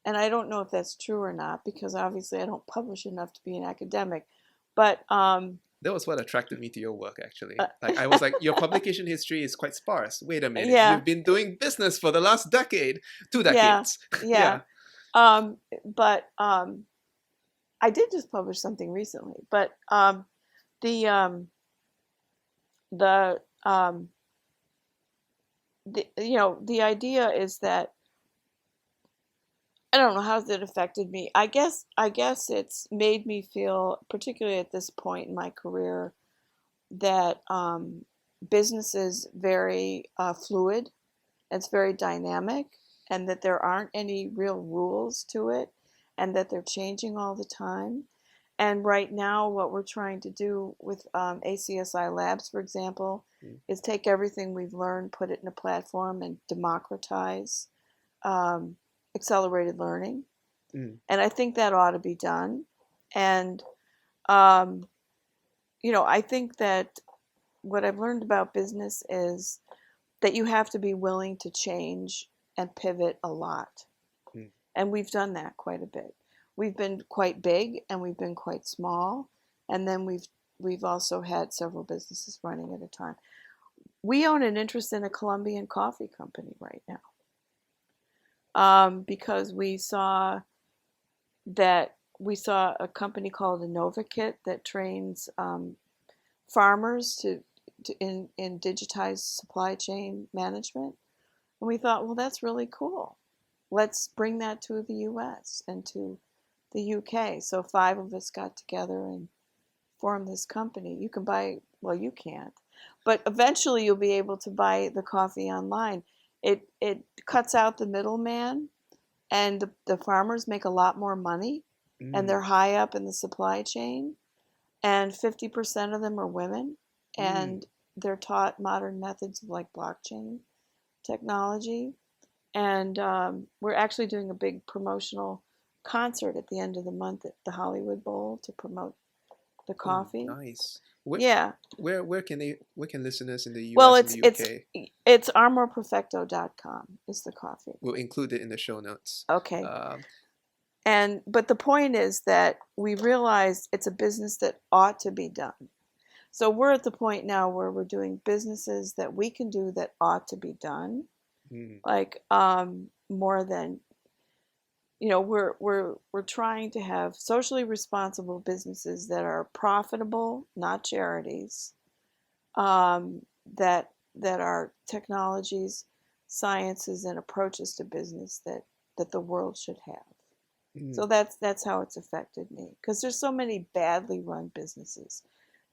And I don't know if that's true or not, because obviously I don't publish enough to be an academic. But that was what attracted me to your work, actually. Like, I was like, your publication history is quite sparse. Wait a minute, yeah, you've been doing business for the last decade, 2 yeah, decades. yeah. But I did just publish something recently. But the the idea is that I don't know how it affected me. I guess it's made me feel, particularly at this point in my career, that business is very fluid. It's very dynamic, and that there aren't any real rules to it, and that they're changing all the time. And right now, what we're trying to do with ACSI Labs, for example, is take everything we've learned, put it in a platform, and democratize accelerated learning. And I think that ought to be done. And, I think that what I've learned about business is that you have to be willing to change and pivot a lot. And we've done that quite a bit. We've been quite big and we've been quite small. And then we've also had several businesses running at a time. We own an interest in a Colombian coffee company right now. Because we saw a company called InnovaKit that trains farmers in digitized supply chain management. And we thought, well, that's really cool. Let's bring that to the US and to the UK. So 5 of us got together and formed this company. You can well, you can't, but eventually you'll be able to buy the coffee online. It cuts out the middleman, and the farmers make a lot more money, and they're high up in the supply chain, and 50% of them are women, and they're taught modern methods of like blockchain technology. And we're actually doing a big promotional concert at the end of the month at the Hollywood Bowl to promote the coffee. Nice. Yeah. Where can listeners in the US Well, and the UK? it's amorperfecto.com is the coffee. We'll include it in the show notes. Okay. But the point is that we realize it's a business that ought to be done. So we're at the point now where we're doing businesses that we can do that ought to be done. Like more than, we're trying to have socially responsible businesses that are profitable, not charities, that are technologies, sciences, and approaches to business that the world should have. So that's how it's affected me, because there's so many badly run businesses,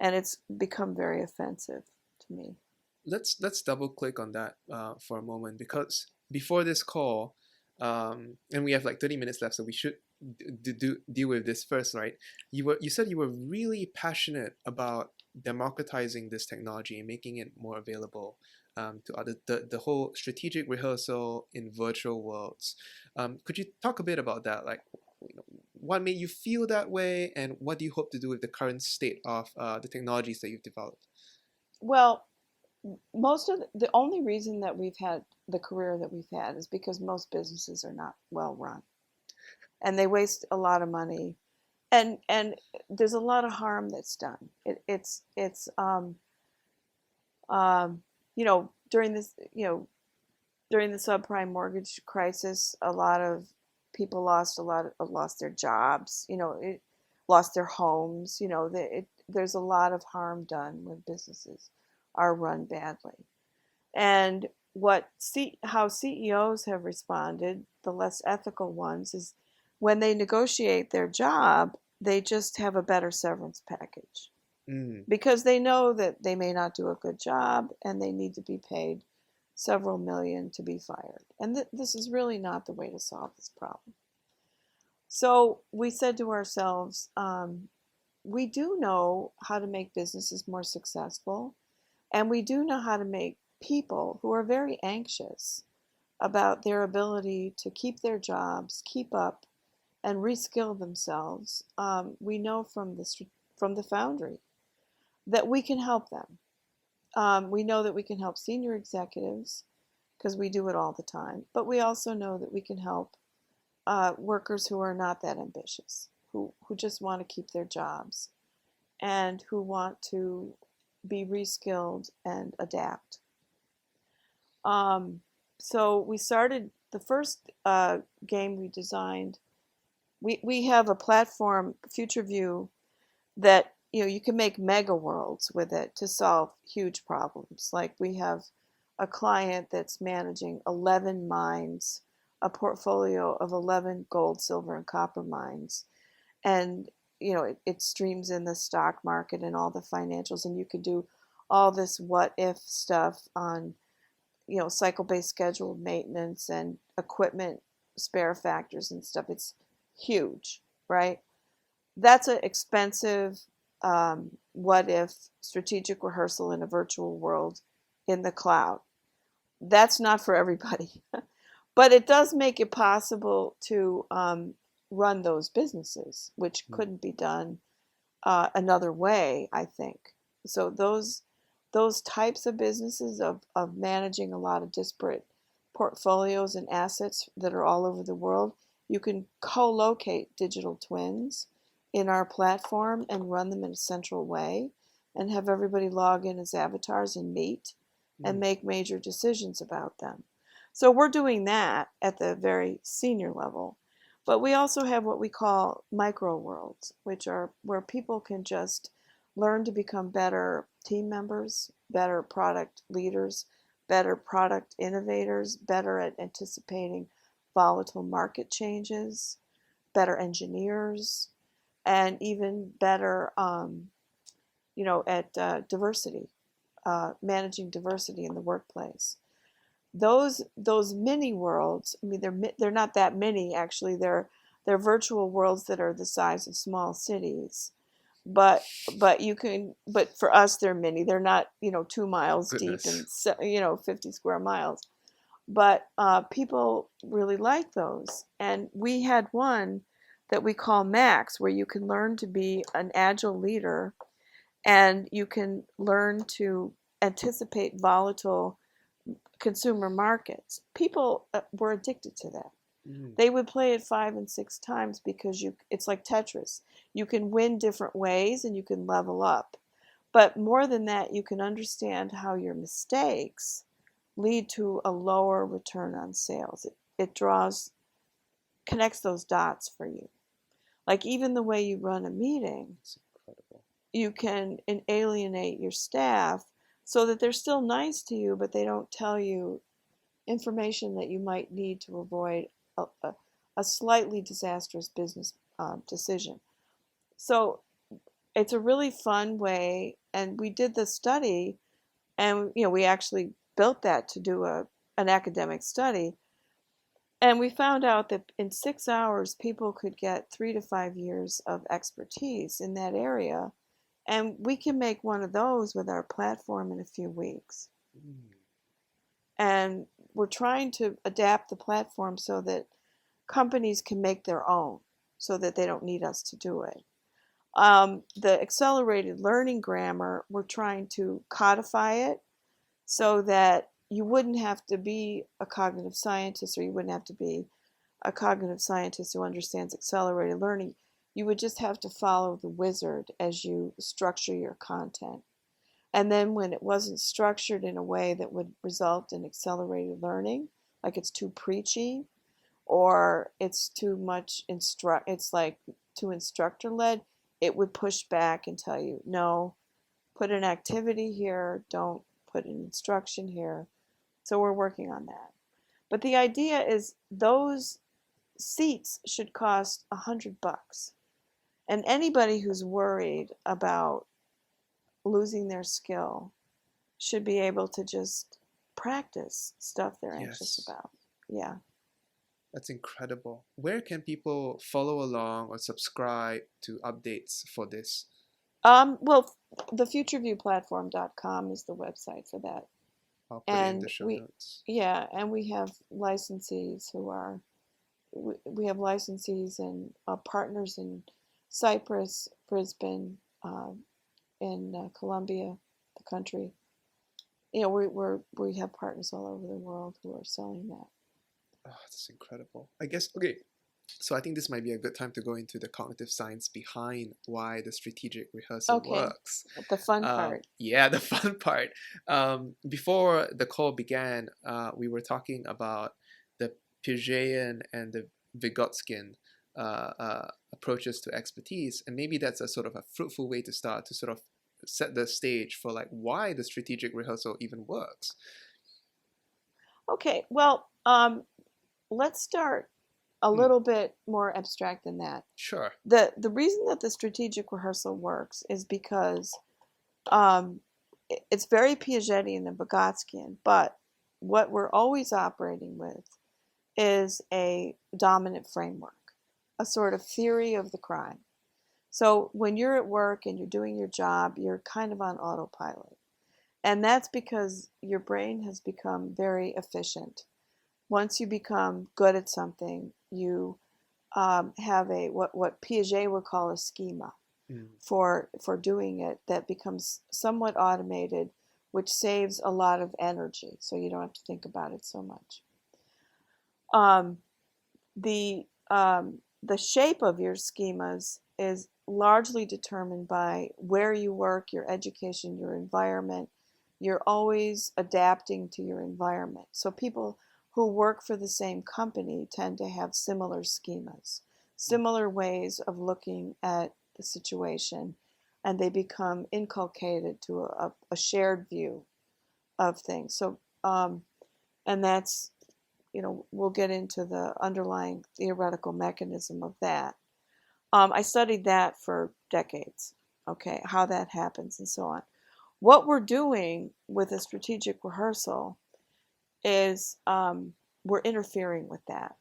and it's become very offensive to me. Let's double click on that for a moment, because before this call, and we have like 30 minutes left, so we should deal with this first, right? You said you were really passionate about democratizing this technology and making it more available to others. The whole strategic rehearsal in virtual worlds. Could you talk a bit about that? Like, what made you feel that way, and what do you hope to do with the current state of the technologies that you've developed? Well, the only reason that we've had the career that we've had is because most businesses are not well run, and they waste a lot of money, and there's a lot of harm that's done. It's during the subprime mortgage crisis, a lot of people lost their jobs, lost their homes. There's a lot of harm done when businesses are run badly. And how CEOs have responded, the less ethical ones, is when they negotiate their job, they just have a better severance package. because they know that they may not do a good job and they need to be paid several million to be fired. And this is really not the way to solve this problem. So we said to ourselves, we do know how to make businesses more successful, and we do know how to make people who are very anxious about their ability to keep their jobs, keep up, and reskill themselves. We know from the Foundry that we can help them. We know that we can help senior executives because we do it all the time, but we also know that we can help workers who are not that ambitious, who just want to keep their jobs and who want to be reskilled and adapt. So we started the first game we designed. We have a platform, FutureView, that you can make mega worlds with it to solve huge problems. Like we have a client that's managing 11 mines, a portfolio of 11 gold, silver, and copper mines. And, it streams in the stock market and all the financials, and you can do all this what if stuff on, cycle-based scheduled maintenance and equipment spare factors and stuff. It's huge, right? That's an expensive what if strategic rehearsal in a virtual world in the cloud. That's not for everybody. But it does make it possible to run those businesses, which couldn't be done another way, I think. So those types of businesses of managing a lot of disparate portfolios and assets that are all over the world, you can co-locate digital twins in our platform and run them in a central way and have everybody log in as avatars and meet and make major decisions about them. So we're doing that at the very senior level. But we also have what we call micro worlds, which are where people can just learn to become better team members, better product leaders, better product innovators, better at anticipating volatile market changes, better engineers, and even better, at diversity, managing diversity in the workplace. Those mini worlds, I mean, they're not that many actually. They're virtual worlds that are the size of small cities, but for us they're mini. They're not 2 miles deep and 50 square miles. But people really like those, and we had one that we call Max, where you can learn to be an agile leader, and you can learn to anticipate volatile consumer markets. People were addicted to that. They would play it 5 and 6 times because it's like Tetris. You can win different ways and you can level up. But more than that, you can understand how your mistakes lead to a lower return on sales. It connects those dots for you. Like even the way you run a meeting, you can alienate your staff so that they're still nice to you, but they don't tell you information that you might need to avoid a slightly disastrous business decision. So it's a really fun way, and we did the study, and we actually built that to do an academic study, and we found out that in 6 hours people could get 3 to 5 years of expertise in that area. And we can make one of those with our platform in a few weeks. And we're trying to adapt the platform so that companies can make their own, so that they don't need us to do it. The accelerated learning grammar, we're trying to codify it so that you wouldn't have to be a cognitive scientist, or you wouldn't have to be a cognitive scientist who understands accelerated learning. You would just have to follow the wizard as you structure your content. And then when it wasn't structured in a way that would result in accelerated learning, like it's too preachy or it's too much it's like too instructor-led, it would push back and tell you, no, put an activity here, don't put an instruction here. So we're working on that. But the idea is those seats should cost $100. And anybody who's worried about losing their skill should be able to just practice stuff they're anxious Yes. about. Yeah. That's incredible. Where can people follow along or subscribe to updates for this? Well, the FutureViewPlatform.com is the website for that. I'll put it in the And show notes. we have licensees who are, we have licensees and partners in Cyprus, Brisbane, in Colombia, the country. We have partners all over the world who are selling that. Oh, that's incredible. I guess, okay, so I think this might be a good time to go into the cognitive science behind why the strategic rehearsal Okay, works. the fun part. Yeah, the fun part. Before the call began, we were talking about the Piagetian and the Vygotskian approaches to expertise, and maybe that's a sort of a fruitful way to start to sort of set the stage for like why the strategic rehearsal even works. Okay, well, let's start a little bit more abstract than that. Sure. The reason that the strategic rehearsal works is because it's very Piagetian and Vygotskian, but what we're always operating with is a dominant framework, a sort of theory of the crime. So when you're at work and you're doing your job, you're kind of on autopilot. And that's because your brain has become very efficient. Once you become good at something, you have a what Piaget would call a schema for doing it that becomes somewhat automated, which saves a lot of energy, so you don't have to think about it so much. The shape of your schemas is largely determined by where you work, your education, your environment. You're always adapting to your environment. So people who work for the same company tend to have similar schemas, similar ways of looking at the situation, and they become inculcated to a shared view of things. So, and that's, we'll get into the underlying theoretical mechanism of that. I studied that for decades, okay, how that happens and so on. What we're doing with a strategic rehearsal is we're interfering with that.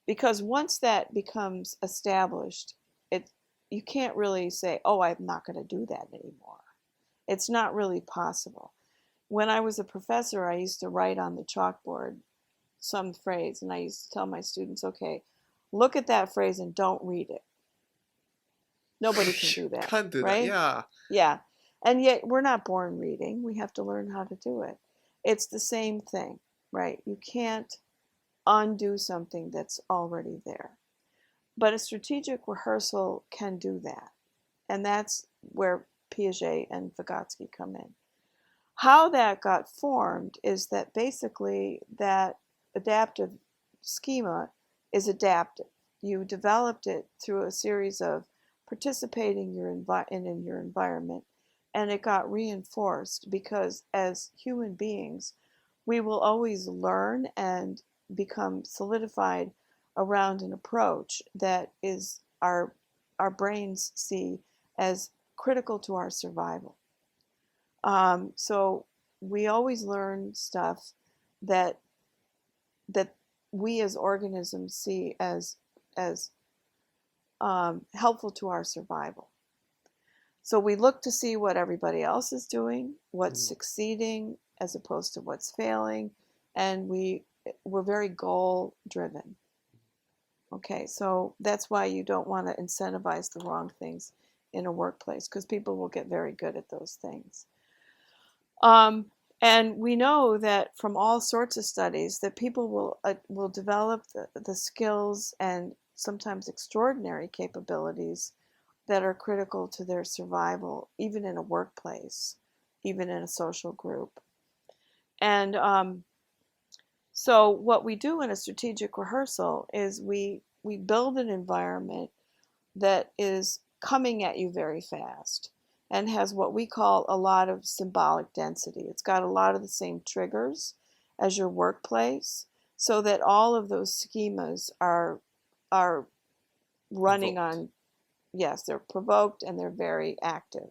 Because once that becomes established, you can't really say, oh, I'm not going to do that anymore. It's not really possible. When I was a professor, I used to write on the chalkboard some phrase, and I used to tell my students, okay, look at that phrase and don't read it. Nobody can do that. Can't do right? that, yeah. Yeah. And yet we're not born reading. We have to learn how to do it. It's the same thing, right? You can't undo something that's already there. But a strategic rehearsal can do that. And that's where Piaget and Vygotsky come in. How that got formed is that basically that adaptive schema is adaptive. You developed it through a series of participating in your environment, and it got reinforced because as human beings, we will always learn and become solidified around an approach that is our brains see as critical to our survival. So we always learn stuff that we as organisms see as helpful to our survival. So we look to see what everybody else is doing, what's succeeding as opposed to what's failing, and we're very goal driven. Okay, so that's why you don't want to incentivize the wrong things in a workplace, because people will get very good at those things. And we know that from all sorts of studies that people will develop the skills and sometimes extraordinary capabilities that are critical to their survival, even in a workplace, even in a social group. And so what we do in a strategic rehearsal is we build an environment that is coming at you very fast and has what we call a lot of symbolic density. It's got a lot of the same triggers as your workplace, so that all of those schemas are running on, yes, they're provoked and they're very active.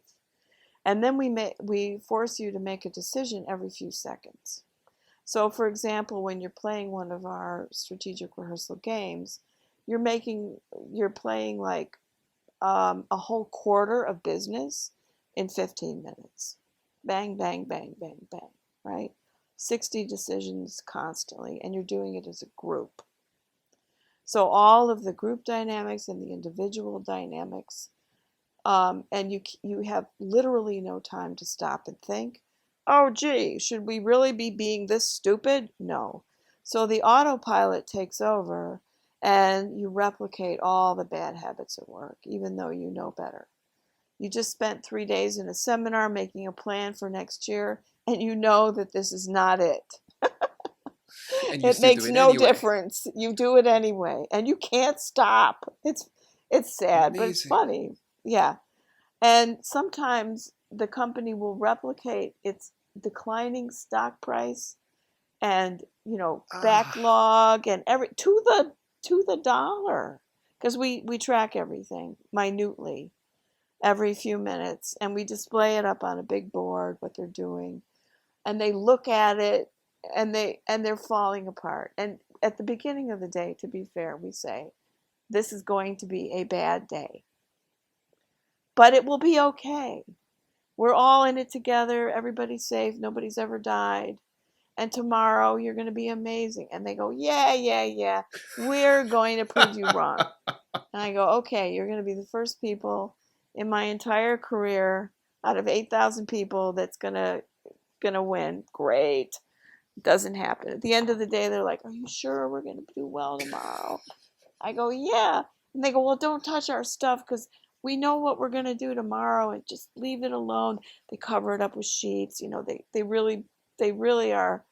And then we force you to make a decision every few seconds. So for example, when you're playing one of our strategic rehearsal games, you're playing like a whole quarter of business in 15 minutes. Bang, bang, bang, bang, bang, right? 60 decisions constantly, and you're doing it as a group. So all of the group dynamics and the individual dynamics, and you have literally no time to stop and think, oh, gee, should we really be being this stupid? No. So the autopilot takes over, and you replicate all the bad habits at work, even though you know better. You just spent 3 days in a seminar making a plan for next year, and you know that this is not it. And you It still makes do it no anyway. difference. You do it anyway, and you can't stop. It's sad, but it's Amazing. funny. Yeah. And sometimes the company will replicate its declining stock price and, backlog and to the dollar, because we track everything minutely every few minutes, and we display it up on a big board what they're doing, and they look at it, and they're falling apart. And at the beginning of the day, to be fair, we say this is going to be a bad day, but it will be okay. We're all in it together. Everybody's safe. Nobody's ever died. And tomorrow you're going to be amazing. And they go, yeah, yeah, yeah. We're going to prove you wrong. And I go, okay, you're going to be the first people in my entire career out of 8,000 people that's going to win. Great. Doesn't happen. At the end of the day, they're like, are you sure we're going to do well tomorrow? I go, yeah. And they go, well, don't touch our stuff because we know what we're going to do tomorrow, and just leave it alone. They cover it up with sheets. They really are.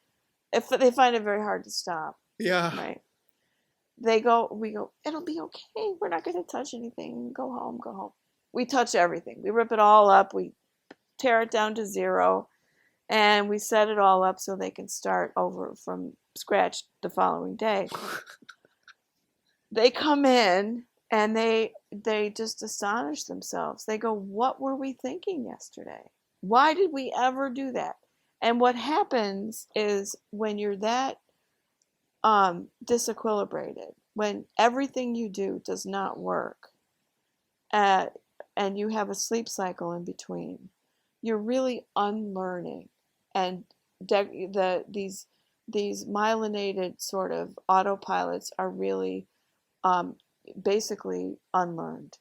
If they find it very hard to stop. Yeah. Right. We go, it'll be okay. We're not going to touch anything. Go home. We touch everything. We rip it all up. We tear it down to zero, and we set it all up so they can start over from scratch the following day. They come in and they just astonish themselves. They go, what were we thinking yesterday? Why did we ever do that? And what happens is when you're that disequilibrated, when everything you do does not work, and you have a sleep cycle in between, you're really unlearning. And these myelinated sort of autopilots are really basically unlearned,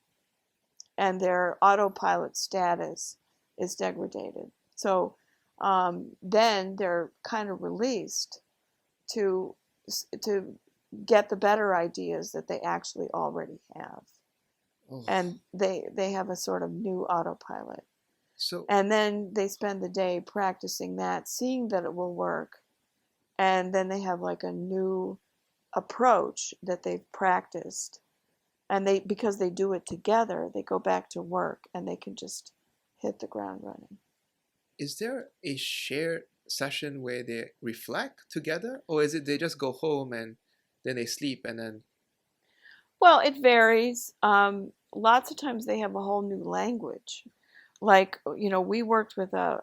and their autopilot status is degraded. So then they're kind of released to get the better ideas that they actually already have. Oh. And they have a sort of new autopilot. So, and then they spend the day practicing that, seeing that it will work, and then they have like a new approach that they've practiced, and because they do it together, they go back to work and they can just hit the ground running. is there a shared session where they reflect together, or is it they just go home and then they sleep and then? Well, it varies. Lots of times they have a whole new language. Like, we worked with a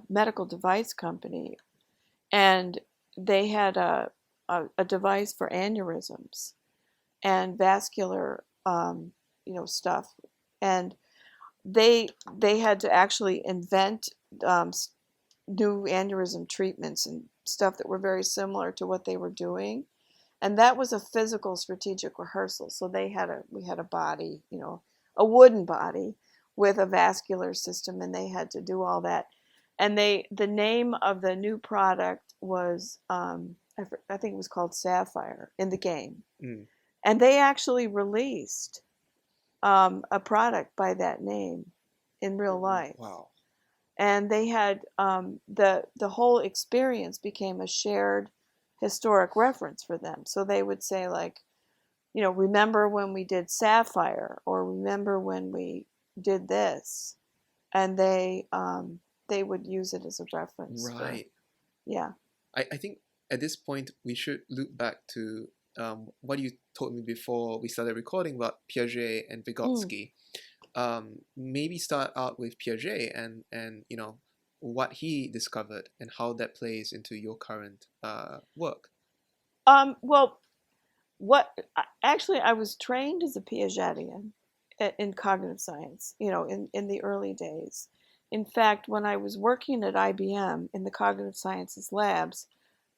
medical device company, and they had a device for aneurysms and vascular, stuff. And they had to actually invent new aneurysm treatments and stuff that were very similar to what they were doing. And that was a physical strategic rehearsal. So we had a body, a wooden body with a vascular system, and they had to do all that. And the name of the new product was, I think it was called Sapphire in the game. Mm. And they actually released a product by that name in real life. Wow. And they had the whole experience became a shared historic reference for them. So they would say, like, remember when we did Sapphire, or remember when we did this, and they would use it as a reference. Right. Yeah. I think at this point we should loop back to what you told me before we started recording about Piaget and Vygotsky. maybe start out with Piaget and what he discovered and how that plays into your current work. Well, actually, I was trained as a Piagetian in cognitive science, in the early days. In fact, when I was working at IBM in the cognitive sciences labs,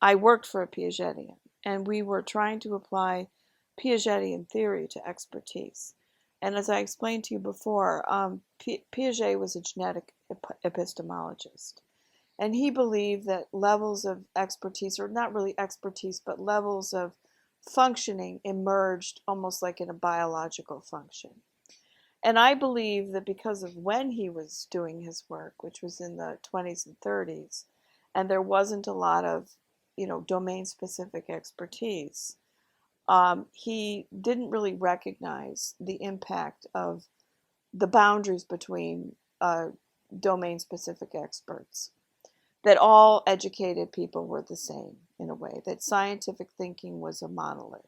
I worked for a Piagetian, and we were trying to apply Piagetian theory to expertise. And as I explained to you before, Piaget was a genetic epistemologist. And he believed that levels of expertise, or not really expertise, but levels of functioning emerged almost like in a biological function. And I believe that because of when he was doing his work, which was in the 20s and 30s, and there wasn't a lot of, domain-specific expertise, he didn't really recognize the impact of the boundaries between domain-specific experts, that all educated people were the same in a way, that scientific thinking was a monolith.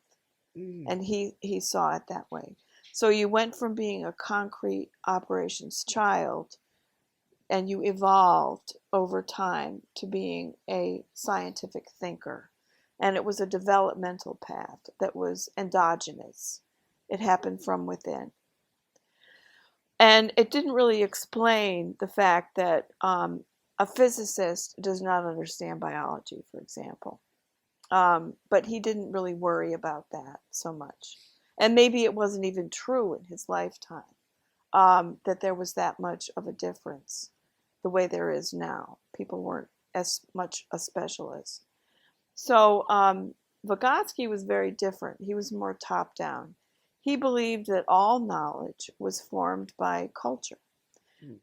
And he saw it that way. So you went from being a concrete operations child and you evolved over time to being a scientific thinker. And it was a developmental path that was endogenous. It happened from within. And it didn't really explain the fact that a physicist does not understand biology, for example. But he didn't really worry about that so much. And maybe it wasn't even true in his lifetime that there was that much of a difference the way there is now. People weren't as much a specialist. So Vygotsky was very different. He was more top-down. He believed that all knowledge was formed by culture,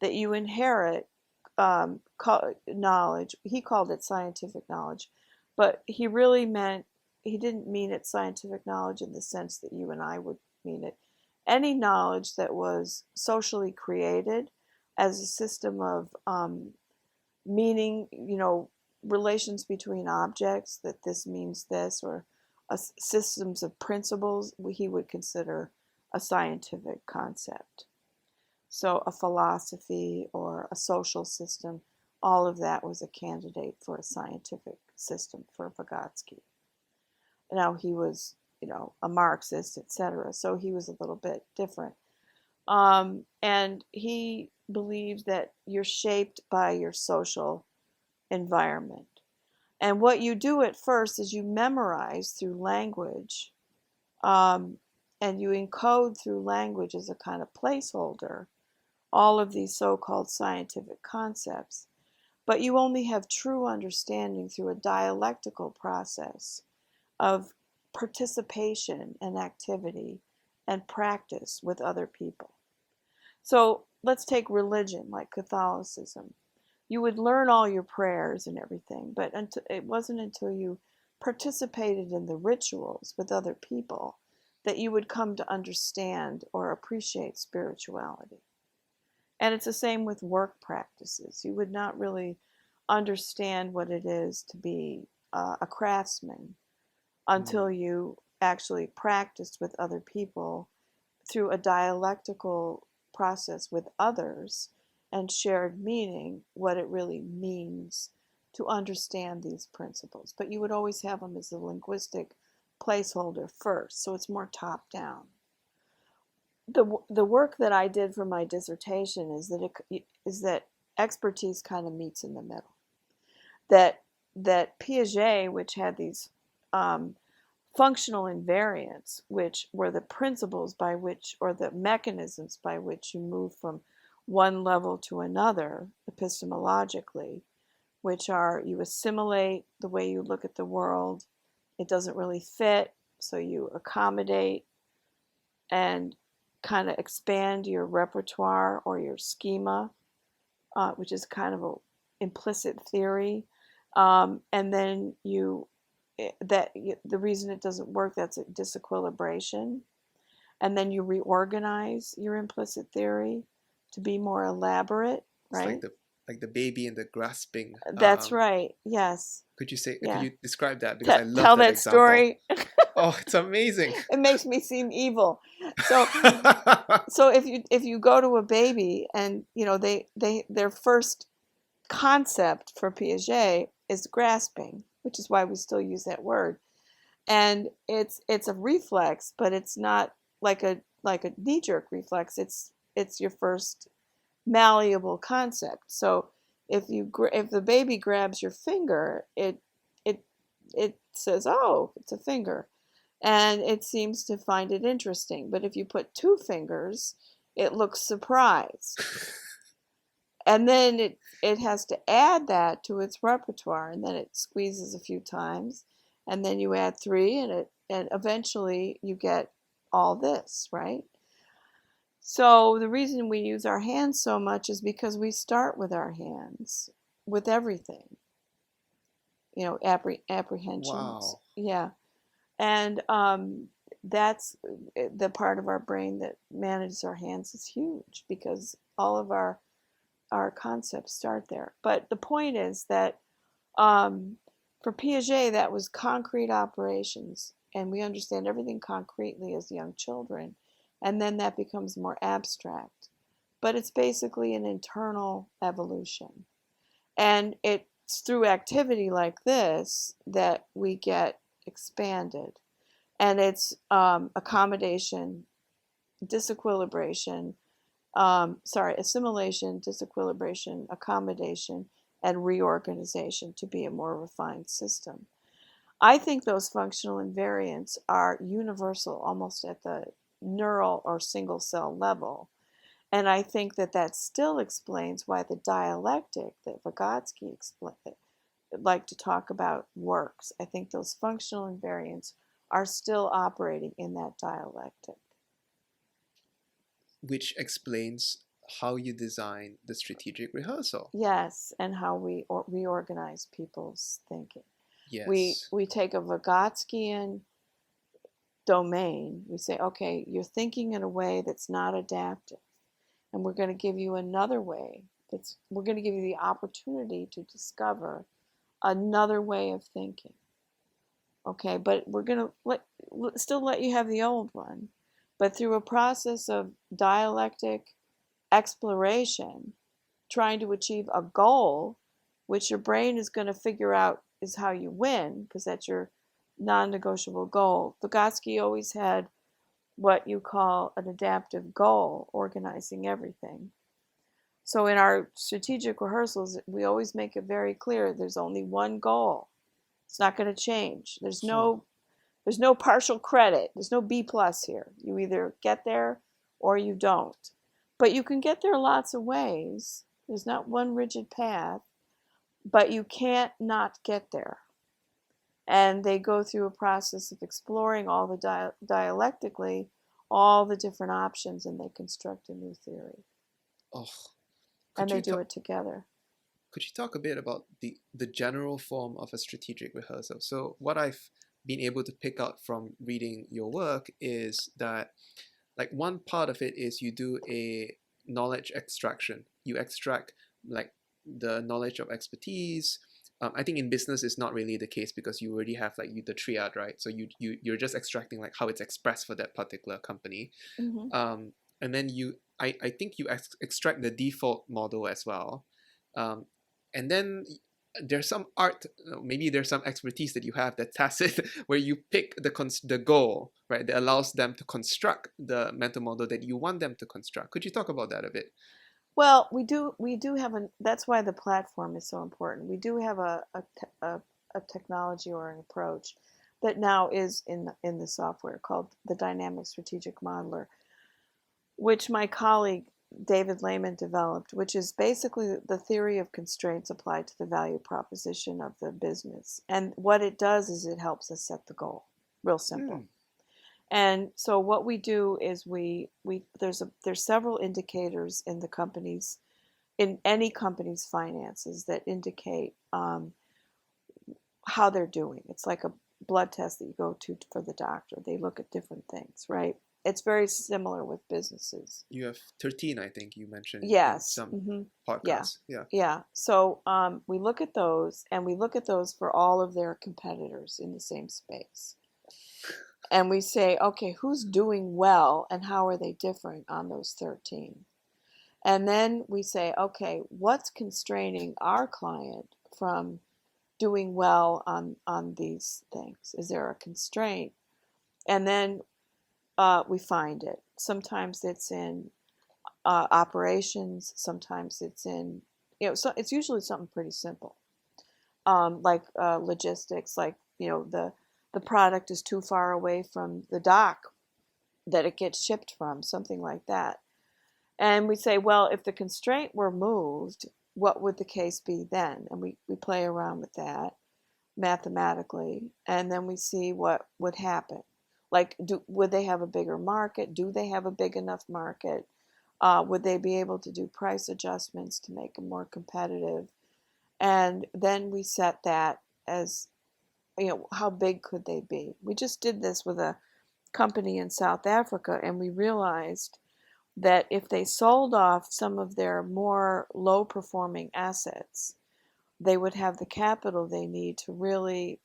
that you inherit knowledge. He called it scientific knowledge, but he didn't mean it scientific knowledge in the sense that you and I would mean it. Any knowledge that was socially created as a system of meaning, relations between objects, that this means this, or systems of principles, he would consider a scientific concept. So a philosophy or a social system, all of that was a candidate for a scientific system for Vygotsky. Now he was, a Marxist, etc. So he was a little bit different. And he believed that you're shaped by your social environment. And what you do at first is you memorize through language, and you encode through language as a kind of placeholder all of these so-called scientific concepts. But you only have true understanding through a dialectical process of participation and activity and practice with other people. So let's take religion, like Catholicism. You would learn all your prayers and everything, but it wasn't until you participated in the rituals with other people that you would come to understand or appreciate spirituality. And it's the same with work practices. You would not really understand what it is to be a craftsman until you actually practiced with other people through a dialectical process with others and shared meaning, what it really means to understand these principles. But you would always have them as a linguistic placeholder first, so it's more top-down. The work that I did for my dissertation is that expertise kind of meets in the middle. That Piaget, which had these functional invariants, which were the principles by which, or the mechanisms by which you move from one level to another epistemologically, which are you assimilate the way you look at the world, it doesn't really fit, so you accommodate and kind of expand your repertoire or your schema, which is kind of an implicit theory, and then the reason it doesn't work, that's a disequilibration, and then you reorganize your implicit theory to be more elaborate, right? It's like the baby and the grasping. That's right. Yes. Could you say? Yeah. Could you describe that? Because I love tell that that example. story. Oh, it's amazing. It makes me seem evil. So if you go to a baby and their first concept for Piaget is grasping, which is why we still use that word. And it's a reflex, but it's not like a knee-jerk reflex. It's your first malleable concept. So if the baby grabs your finger, it says, "Oh, it's a finger," and it seems to find it interesting. But if you put two fingers, it looks surprised. And then it has to add that to its repertoire, and then it squeezes a few times, and then you add three, and eventually you get all this, right? So the reason we use our hands so much is because we start with our hands with everything. Apprehensions. Wow. Yeah. And that's the part of our brain that manages our hands is huge, because all of our concepts start there. But the point is that for Piaget, that was concrete operations, and we understand everything concretely as young children, and then that becomes more abstract. But it's basically an internal evolution. And it's through activity like this that we get expanded. And it's accommodation, disequilibration, assimilation, disequilibration, accommodation, and reorganization to be a more refined system. I think those functional invariants are universal, almost at the neural or single cell level. And I think that still explains why the dialectic that Vygotsky liked to talk about works. I think those functional invariants are still operating in that dialectic. Which explains how you design the strategic rehearsal. Yes, and how we reorganize people's thinking. Yes. We take a Vygotskyan domain. We say, okay, you're thinking in a way that's not adaptive, and we're going to give you another way. We're going to give you the opportunity to discover another way of thinking. Okay, but we're going to still let you have the old one, but through a process of dialectic exploration, trying to achieve a goal, which your brain is going to figure out is how you win, because that's your non-negotiable goal. Vygotsky always had what you call an adaptive goal, organizing everything. So in our strategic rehearsals, we always make it very clear there's only one goal. It's not going to change. There's no partial credit. There's no B+ here. You either get there or you don't. But you can get there lots of ways. There's not one rigid path, but you can't not get there. And they go through a process of exploring all the dialectically, all the different options, and they construct a new theory. Oh, and they do it together. Could you talk a bit about the general form of a strategic rehearsal? So what I've been able to pick out from reading your work is that, like, one part of it is you do a knowledge extraction. You extract like the knowledge of expertise. I think in business it's not really the case, because you already have like the Triad, right? So you're just extracting like how it's expressed for that particular company. Mm-hmm. And then I think you extract the default model as well. And then there's some art, maybe there's some expertise that you have that's tacit, where you pick the goal, right, that allows them to construct the mental model that you want them to construct. Could you talk about that a bit? Well, we do have that's why the platform is so important. We do have a technology or an approach that now is in the software called the Dynamic Strategic Modeler, which my colleague David Lehman developed, which is basically the theory of constraints applied to the value proposition of the business. And what it does is it helps us set the goal. Real simple. And so what we do is there's several indicators in any company's finances that indicate how they're doing. It's like a blood test that you go to for the doctor. They look at different things, right? It's very similar with businesses. You have 13, I think you mentioned. Yes. In some mm-hmm. podcasts. Yeah. So we look at those, and we look at those for all of their competitors in the same space. And we say, okay, who's doing well and how are they different on those 13? And then we say, okay, what's constraining our client from doing well on these things? Is there a constraint? And then we find it. Sometimes it's in operations. Sometimes it's in, so it's usually something pretty simple, like logistics, like, the product is too far away from the dock that it gets shipped from, something like that. And we say, well, if the constraint were moved, what would the case be then? And we play around with that mathematically, and then we see what would happen. Like, would they have a bigger market? Do they have a big enough market? Would they be able to do price adjustments to make them more competitive? And then we set that as, how big could they be? We just did this with a company in South Africa, and we realized that if they sold off some of their more low-performing assets, they would have the capital they need to really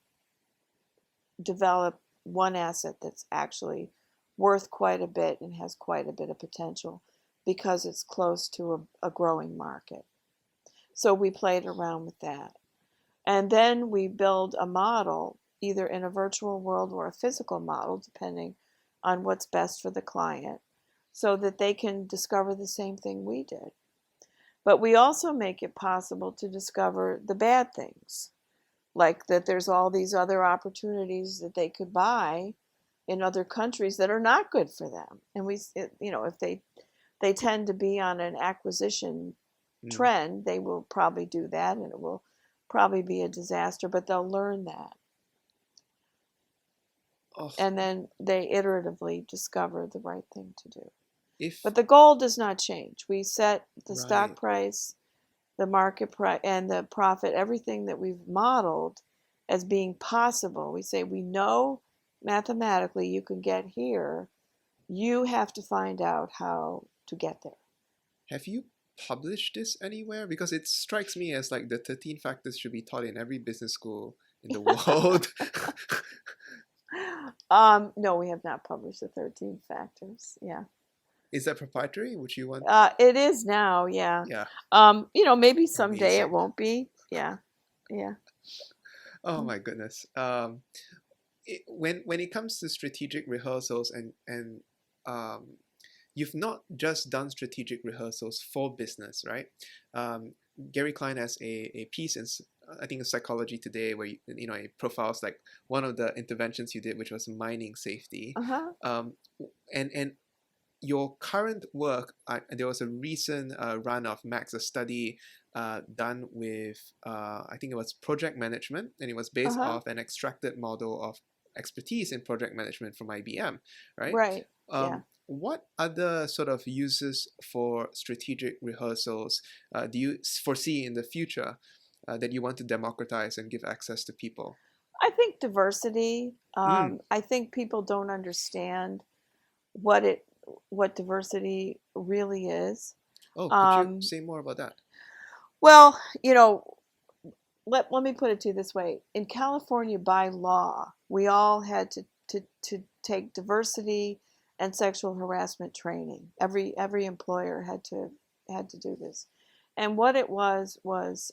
develop one asset that's actually worth quite a bit and has quite a bit of potential because it's close to a growing market. So we played around with that. And then we build a model, either in a virtual world or a physical model, depending on what's best for the client, so that they can discover the same thing we did. But we also make it possible to discover the bad things, like that there's all these other opportunities that they could buy in other countries that are not good for them. And if they tend to be on an acquisition trend, they will probably do that, and it will probably be a disaster, but they'll learn that. Oh. And then they iteratively discover the right thing to do. But the goal does not change. We set the stock price, the market price, and the profit, everything that we've modeled as being possible. We say, we know mathematically you can get here. You have to find out how to get there. Have you published this anywhere? Because it strikes me as like the 13 factors should be taught in every business school in the world. No, we have not published the 13 factors. Yeah. Is that proprietary? Would you want? It is now, yeah. Yeah. Maybe someday Amazing. it won't be. Yeah. Yeah. Oh my goodness. When it comes to strategic rehearsals and you've not just done strategic rehearsals for business, right? Gary Klein has a piece in, I think, in Psychology Today, where it profiles like one of the interventions you did, which was mining safety. And your current work, there was a recent run of Max, a study done with, I think it was project management, and it was based off an extracted model of expertise in project management from IBM, right? Right. Yeah. What other sort of uses for strategic rehearsals do you foresee in the future that you want to democratize and give access to people? I think diversity. I think people don't understand what diversity really is. Oh, could you say more about that? Well, let me put it to you this way. In California, by law, we all had to take diversity and sexual harassment training. Every employer had to do this. And what it was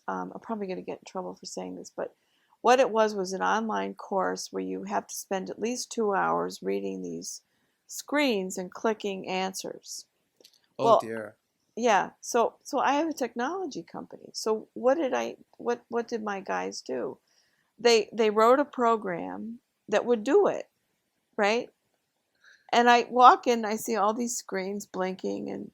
I'm probably going to get in trouble for saying this, but what it was an online course where you have to spend at least 2 hours reading these screens and clicking answers. Oh dear. Yeah. So I have a technology company. So what did my guys do? They wrote a program that would do it, right? And I walk in, I see all these screens blinking and,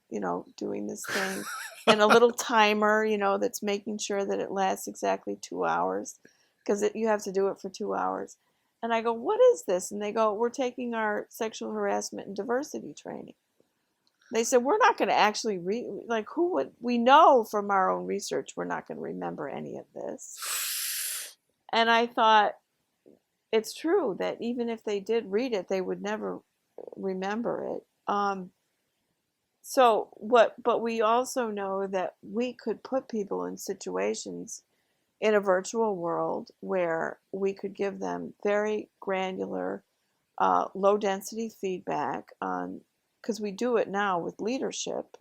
doing this thing, and a little timer, that's making sure that it lasts exactly 2 hours, because you have to do it for 2 hours. And I go, what is this? And they go, we're taking our sexual harassment and diversity training. They said, we're not going to actually we know from our own research, we're not going to remember any of this. And I thought, it's true that even if they did read it, they would never remember it. But we also know that we could put people in situations in a virtual world where we could give them very granular low density feedback on, because we do it now with leadership,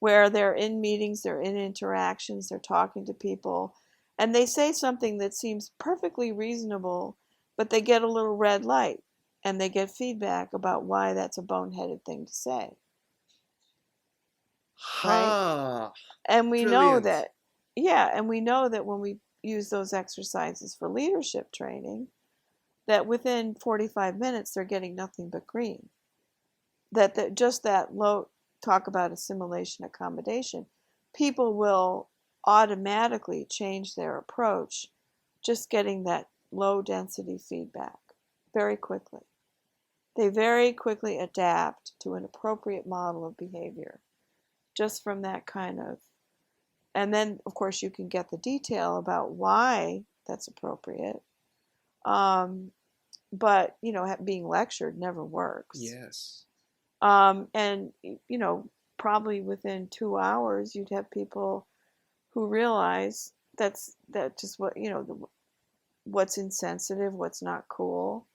where they're in meetings, they're in interactions, they're talking to people, and they say something that seems perfectly reasonable, but they get a little red light and they get feedback about why that's a boneheaded thing to say. Right? Ha! And we know Brilliant. that, yeah, and we know that when we use those exercises for leadership training, that within 45 minutes they're getting nothing but green. That just that low, talk about assimilation accommodation, people will automatically change their approach just getting that low density feedback very quickly. They very quickly adapt to an appropriate model of behavior just from that kind of, and then of course you can get the detail about why that's appropriate. But being lectured never works. Yes. And probably within 2 hours you'd have people who realize that just what's insensitive, what's not cool,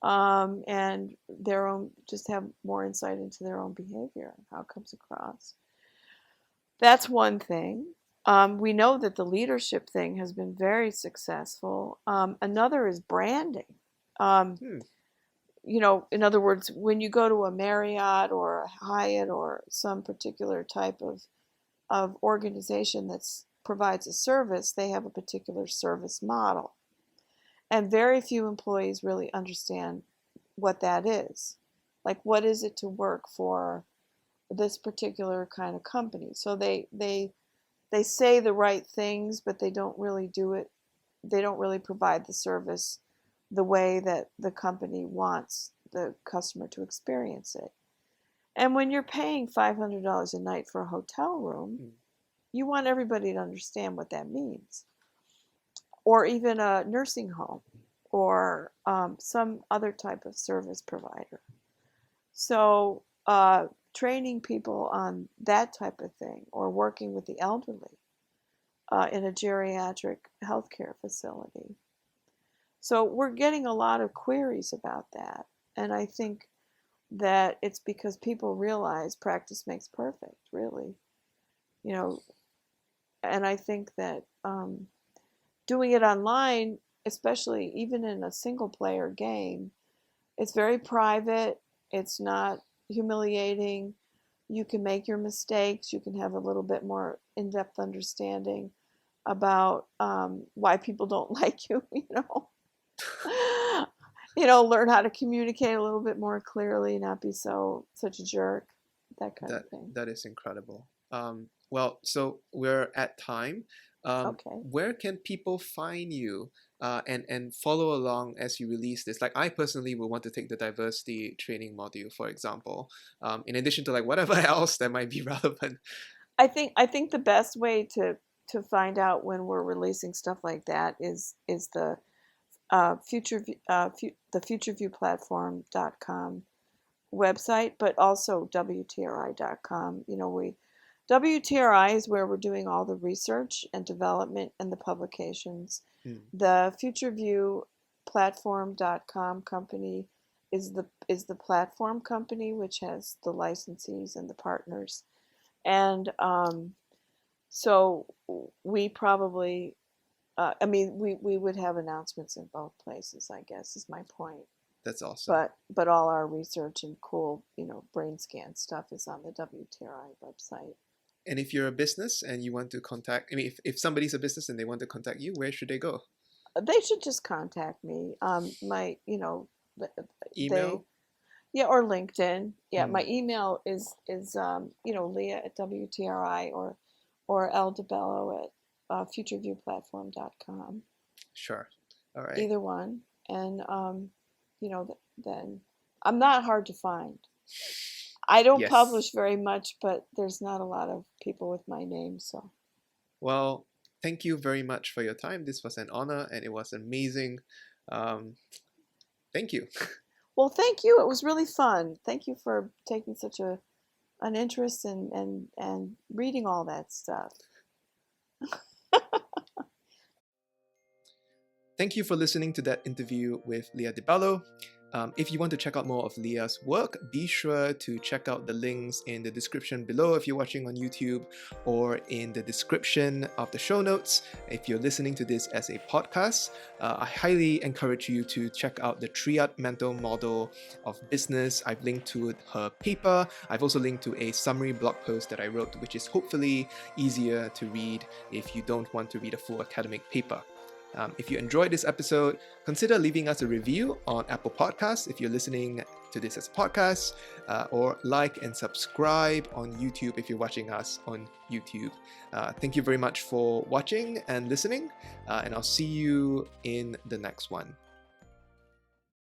and their own, just have more insight into their own behavior and how it comes across. That's one thing. We know that the leadership thing has been very successful. Another is branding. In other words, when you go to a Marriott or a Hyatt or some particular type of organization that provides a service, they have a particular service model. And very few employees really understand what that is. Like, what is it to work for this particular kind of company? So they say the right things, but they don't really do it. They don't really provide the service the way that the company wants the customer to experience it. And when you're paying $500 a night for a hotel room, you want everybody to understand what that means. Or even a nursing home or some other type of service provider. So training people on that type of thing, or working with the elderly in a geriatric healthcare facility. So we're getting a lot of queries about that. And I think that it's because people realize practice makes perfect, really. And I think that doing it online, especially even in a single player game, it's very private. It's not humiliating. You can make your mistakes. You can have a little bit more in-depth understanding about why people don't like you, learn how to communicate a little bit more clearly, not be such a jerk, that kind of thing. That is incredible. Well, so we're at time. Okay. Where can people find you and follow along as you release this? Like, I personally would want to take the diversity training module, for example, in addition to like whatever else that might be relevant. I think the best way to find out when we're releasing stuff like that is the FutureViewPlatform.com website, but also WTRI.com. WTRI is where we're doing all the research and development and the publications. The FutureViewPlatform.com company is the platform company, which has the licensees and the partners. And so we probably, we would have announcements in both places, I guess, is my point. That's awesome. But all our research and cool, brain scan stuff is on the WTRI website. And if you're a business and you want to contact, if somebody's a business and they want to contact you, where should they go? They should just contact me. My, Email? or LinkedIn. Yeah, my email is Lia at WTRI or L DiBello at FutureViewPlatform.com. Sure. All right. Either one. And, then I'm not hard to find. I don't publish very much, but there's not a lot of people with my name, so. Well, thank you very much for your time. This was an honor and it was amazing. Thank you. Well, thank you. It was really fun. Thank you for taking such an interest and reading all that stuff. Thank you for listening to that interview with Lia DiBello. If you want to check out more of Lia's work, be sure to check out the links in the description below if you're watching on YouTube, or in the description of the show notes if you're listening to this as a podcast. I highly encourage you to check out the Triad mental model of business. I've linked to her paper. I've also linked to a summary blog post that I wrote, which is hopefully easier to read if you don't want to read a full academic paper. If you enjoyed this episode, consider leaving us a review on Apple Podcasts if you're listening to this as a podcast, or like and subscribe on YouTube if you're watching us on YouTube. Thank you very much for watching and listening, and I'll see you in the next one.